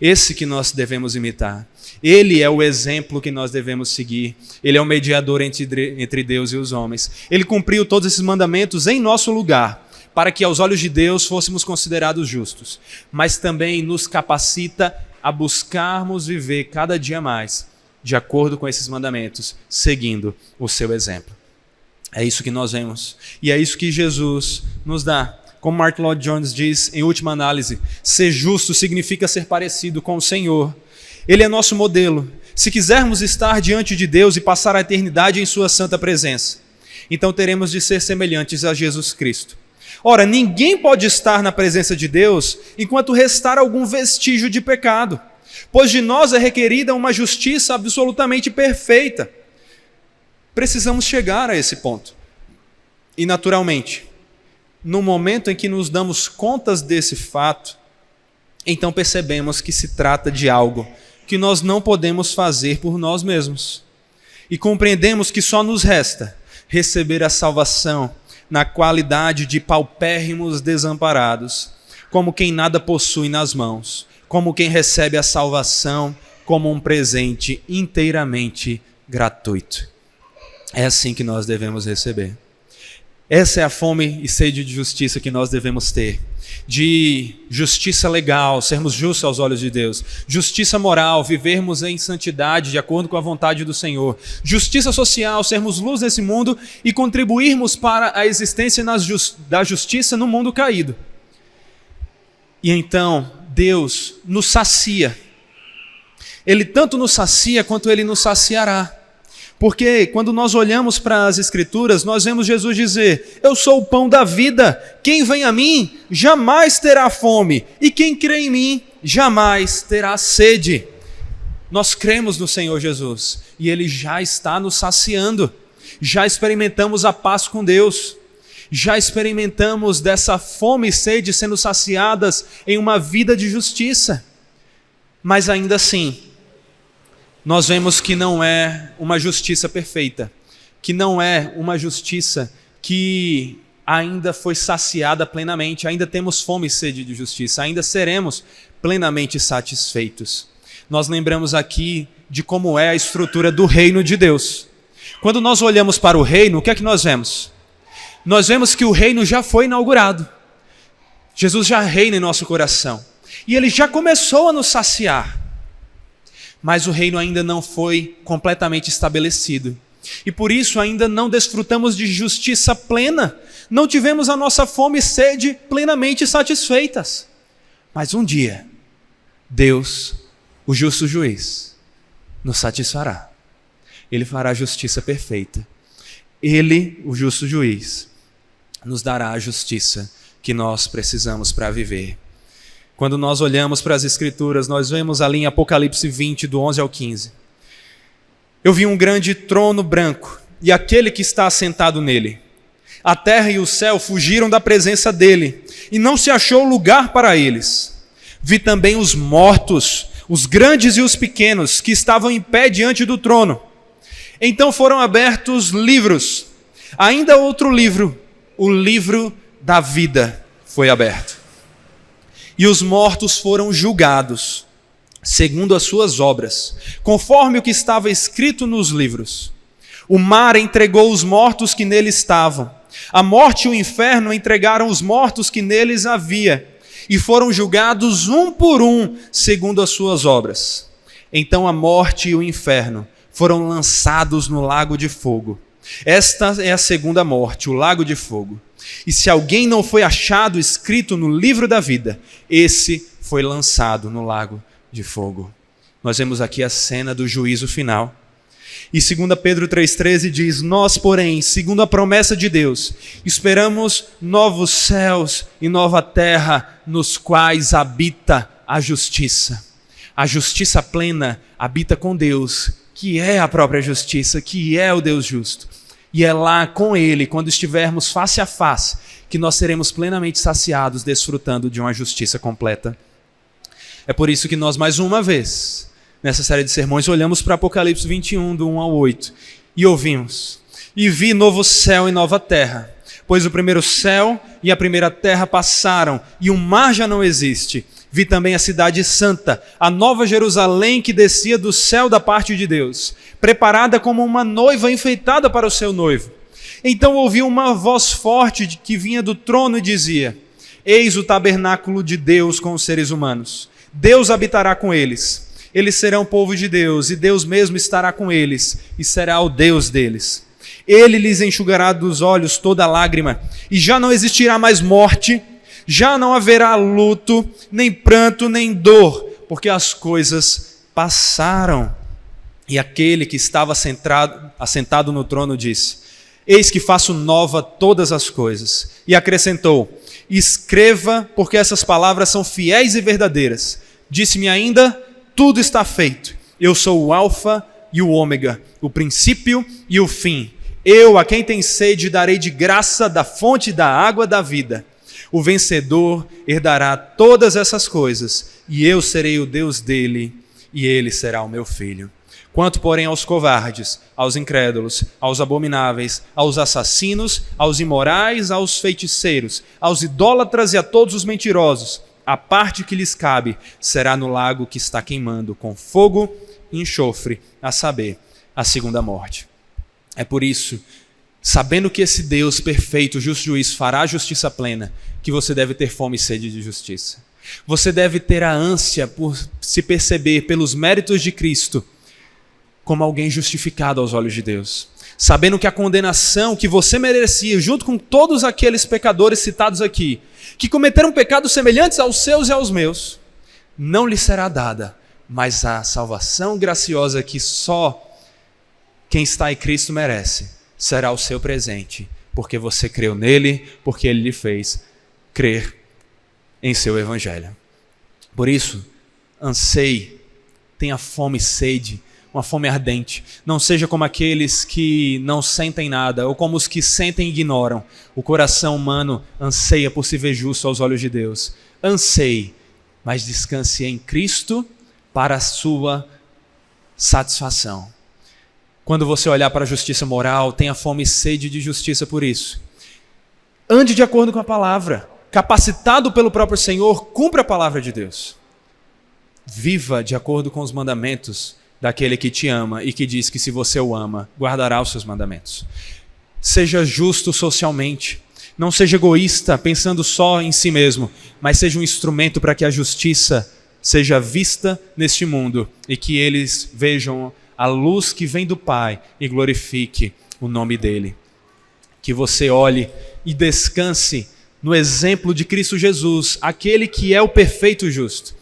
Esse que nós devemos imitar. Ele é o exemplo que nós devemos seguir. Ele é o mediador entre Deus e os homens. Ele cumpriu todos esses mandamentos em nosso lugar, para que aos olhos de Deus fôssemos considerados justos, mas também nos capacita a buscarmos viver cada dia mais de acordo com esses mandamentos, seguindo o seu exemplo. É isso que nós vemos, e é isso que Jesus nos dá. Como Martyn Lloyd-Jones diz, em última análise, ser justo significa ser parecido com o Senhor. Ele é nosso modelo. Se quisermos estar diante de Deus e passar a eternidade em sua santa presença, então teremos de ser semelhantes a Jesus Cristo. Ora, ninguém pode estar na presença de Deus enquanto restar algum vestígio de pecado, pois de nós é requerida uma justiça absolutamente perfeita. Precisamos chegar a esse ponto. E, naturalmente, no momento em que nos damos contas desse fato, então percebemos que se trata de algo que nós não podemos fazer por nós mesmos. E compreendemos que só nos resta receber a salvação na qualidade de paupérrimos desamparados, como quem nada possui nas mãos, como quem recebe a salvação como um presente inteiramente gratuito. É assim que nós devemos receber. Essa é a fome e sede de justiça que nós devemos ter. De justiça legal, sermos justos aos olhos de Deus. Justiça moral, vivermos em santidade de acordo com a vontade do Senhor. Justiça social, sermos luz nesse mundo e contribuirmos para a existência da justiça no mundo caído. E então, Deus nos sacia. Ele tanto nos sacia quanto Ele nos saciará. Porque quando nós olhamos para as Escrituras, nós vemos Jesus dizer: eu sou o pão da vida, quem vem a mim jamais terá fome, e quem crê em mim jamais terá sede. Nós cremos no Senhor Jesus, e Ele já está nos saciando, já experimentamos a paz com Deus, já experimentamos dessa fome e sede sendo saciadas em uma vida de justiça, mas ainda assim, nós vemos que não é uma justiça perfeita, que não é uma justiça que ainda foi saciada plenamente, ainda temos fome e sede de justiça, ainda seremos plenamente satisfeitos. Nós lembramos aqui de como é a estrutura do reino de Deus. Quando nós olhamos para o reino, o que é que nós vemos? Nós vemos que o reino já foi inaugurado. Jesus já reina em nosso coração. E Ele já começou a nos saciar. Mas o reino ainda não foi completamente estabelecido. E por isso ainda não desfrutamos de justiça plena. Não tivemos a nossa fome e sede plenamente satisfeitas. Mas um dia, Deus, o justo juiz, nos satisfará. Ele fará justiça perfeita. Ele, o justo juiz, nos dará a justiça que nós precisamos para viver. Quando nós olhamos para as Escrituras, nós vemos ali em Apocalipse 20, do 11 ao 15. Eu vi um grande trono branco e aquele que está assentado nele. A terra e o céu fugiram da presença dele e não se achou lugar para eles. Vi também os mortos, os grandes e os pequenos, que estavam em pé diante do trono. Então foram abertos livros. Ainda outro livro, o livro da vida, foi aberto. E os mortos foram julgados, segundo as suas obras, conforme o que estava escrito nos livros. O mar entregou os mortos que nele estavam. A morte e o inferno entregaram os mortos que neles havia, e foram julgados um por um, segundo as suas obras. Então a morte e o inferno foram lançados no lago de fogo. Esta é a segunda morte, o lago de fogo. E se alguém não foi achado escrito no livro da vida, esse foi lançado no lago de fogo. Nós vemos aqui a cena do juízo final. E 2 Pedro 3,13 diz: nós, porém, segundo a promessa de Deus, esperamos novos céus e nova terra, nos quais habita a justiça. A justiça plena habita com Deus, que é a própria justiça, que é o Deus justo. E é lá com Ele, quando estivermos face a face, que nós seremos plenamente saciados, desfrutando de uma justiça completa. É por isso que nós, mais uma vez, nessa série de sermões, olhamos para Apocalipse 21, do 1 ao 8, e ouvimos: e vi novo céu e nova terra, pois o primeiro céu e a primeira terra passaram, e o mar já não existe. Vi também a cidade santa, a nova Jerusalém, que descia do céu da parte de Deus, preparada como uma noiva enfeitada para o seu noivo. Então ouvi uma voz forte que vinha do trono e dizia: eis o tabernáculo de Deus com os seres humanos. Deus habitará com eles. Eles serão povo de Deus, e Deus mesmo estará com eles, e será o Deus deles. Ele lhes enxugará dos olhos toda lágrima, e já não existirá mais morte, já não haverá luto, nem pranto, nem dor, porque as coisas passaram. E aquele que estava assentado no trono disse: eis que faço nova todas as coisas. E acrescentou: escreva, porque essas palavras são fiéis e verdadeiras. Disse-me ainda: tudo está feito. Eu sou o Alfa e o Ômega, o princípio e o fim. Eu, a quem tem sede, darei de graça da fonte da água da vida. O vencedor herdará todas essas coisas, e eu serei o Deus dele, e ele será o meu filho. Quanto, porém, aos covardes, aos incrédulos, aos abomináveis, aos assassinos, aos imorais, aos feiticeiros, aos idólatras e a todos os mentirosos, a parte que lhes cabe será no lago que está queimando com fogo e enxofre, a saber, a segunda morte. É por isso, sabendo que esse Deus perfeito, justo juiz, fará justiça plena, que você deve ter fome e sede de justiça. Você deve ter a ânsia por se perceber pelos méritos de Cristo como alguém justificado aos olhos de Deus. Sabendo que a condenação que você merecia, junto com todos aqueles pecadores citados aqui, que cometeram pecados semelhantes aos seus e aos meus, não lhe será dada, mas a salvação graciosa que só quem está em Cristo merece, será o seu presente, porque você creu nele, porque ele lhe fez crer em seu evangelho. Por isso, anseie, tenha fome e sede, uma fome ardente. Não seja como aqueles que não sentem nada, ou como os que sentem e ignoram. O coração humano anseia por se ver justo aos olhos de Deus. Anseie, mas descanse em Cristo para a sua satisfação. Quando você olhar para a justiça moral, tenha fome e sede de justiça por isso. Ande de acordo com a palavra. Capacitado pelo próprio Senhor, cumpra a palavra de Deus. Viva de acordo com os mandamentos daquele que te ama e que diz que se você o ama, guardará os seus mandamentos. Seja justo socialmente. Não seja egoísta, pensando só em si mesmo, mas seja um instrumento para que a justiça seja vista neste mundo e que eles vejam a luz que vem do Pai e glorifique o nome dele. Que você olhe e descanse no exemplo de Cristo Jesus, aquele que é o perfeito justo,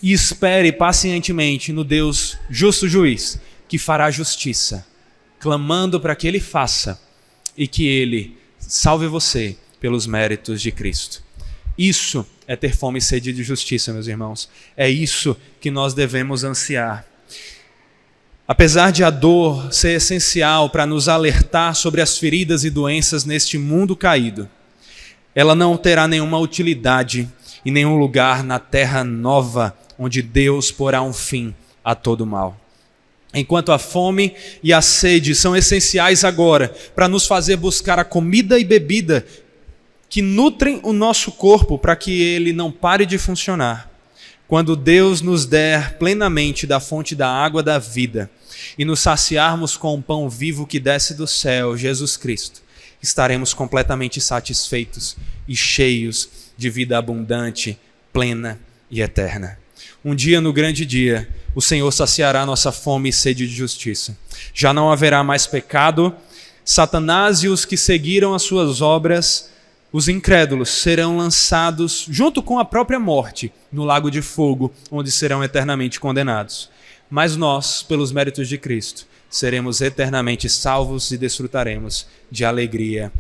e espere pacientemente no Deus justo juiz, que fará justiça, clamando para que ele faça e que ele salve você pelos méritos de Cristo. Isso é ter fome e sede de justiça, meus irmãos. É isso que nós devemos ansiar. Apesar de a dor ser essencial para nos alertar sobre as feridas e doenças neste mundo caído, ela não terá nenhuma utilidade em nenhum lugar na terra nova, onde Deus porá um fim a todo mal. Enquanto a fome e a sede são essenciais agora para nos fazer buscar a comida e bebida que nutrem o nosso corpo para que ele não pare de funcionar, quando Deus nos der plenamente da fonte da água da vida e nos saciarmos com o pão vivo que desce do céu, Jesus Cristo, estaremos completamente satisfeitos e cheios de vida abundante, plena e eterna. Um dia, no grande dia, o Senhor saciará nossa fome e sede de justiça. Já não haverá mais pecado. Satanás e os que seguiram as suas obras, os incrédulos, serão lançados junto com a própria morte no lago de fogo, onde serão eternamente condenados. Mas nós, pelos méritos de Cristo, seremos eternamente salvos e desfrutaremos de alegria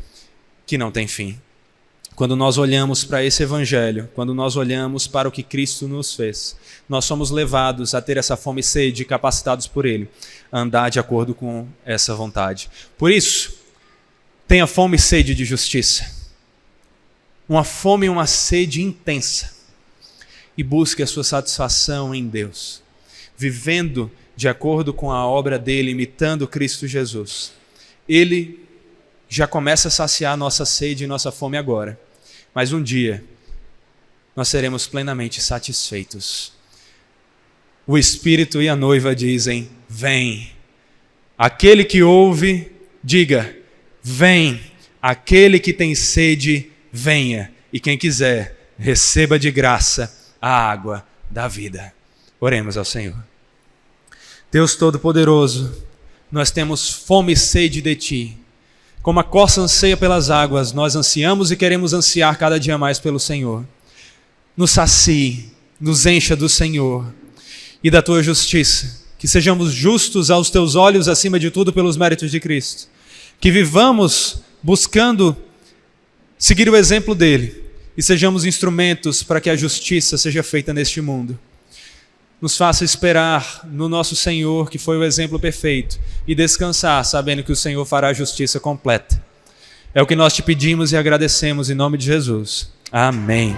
que não tem fim. Quando nós olhamos para esse evangelho, quando nós olhamos para o que Cristo nos fez, nós somos levados a ter essa fome e sede, capacitados por Ele, a andar de acordo com essa vontade. Por isso, tenha fome e sede de justiça. Uma fome e uma sede intensa. E busque a sua satisfação em Deus, vivendo de acordo com a obra dele, imitando Cristo Jesus. Ele já começa a saciar nossa sede e nossa fome agora. Mas um dia, nós seremos plenamente satisfeitos. O Espírito e a noiva dizem, vem. Aquele que ouve, diga, vem. Aquele que tem sede, venha. E quem quiser, receba de graça a água da vida. Oremos ao Senhor. Deus Todo-Poderoso, nós temos fome e sede de Ti. Como a corça anseia pelas águas, nós ansiamos e queremos ansiar cada dia mais pelo Senhor. Nos sacie, nos encha do Senhor e da Tua justiça. Que sejamos justos aos Teus olhos, acima de tudo, pelos méritos de Cristo. Que vivamos buscando seguir o exemplo dEle e sejamos instrumentos para que a justiça seja feita neste mundo. Nos faça esperar no nosso Senhor, que foi o exemplo perfeito, e descansar, sabendo que o Senhor fará a justiça completa. É o que nós te pedimos e agradecemos em nome de Jesus. Amém.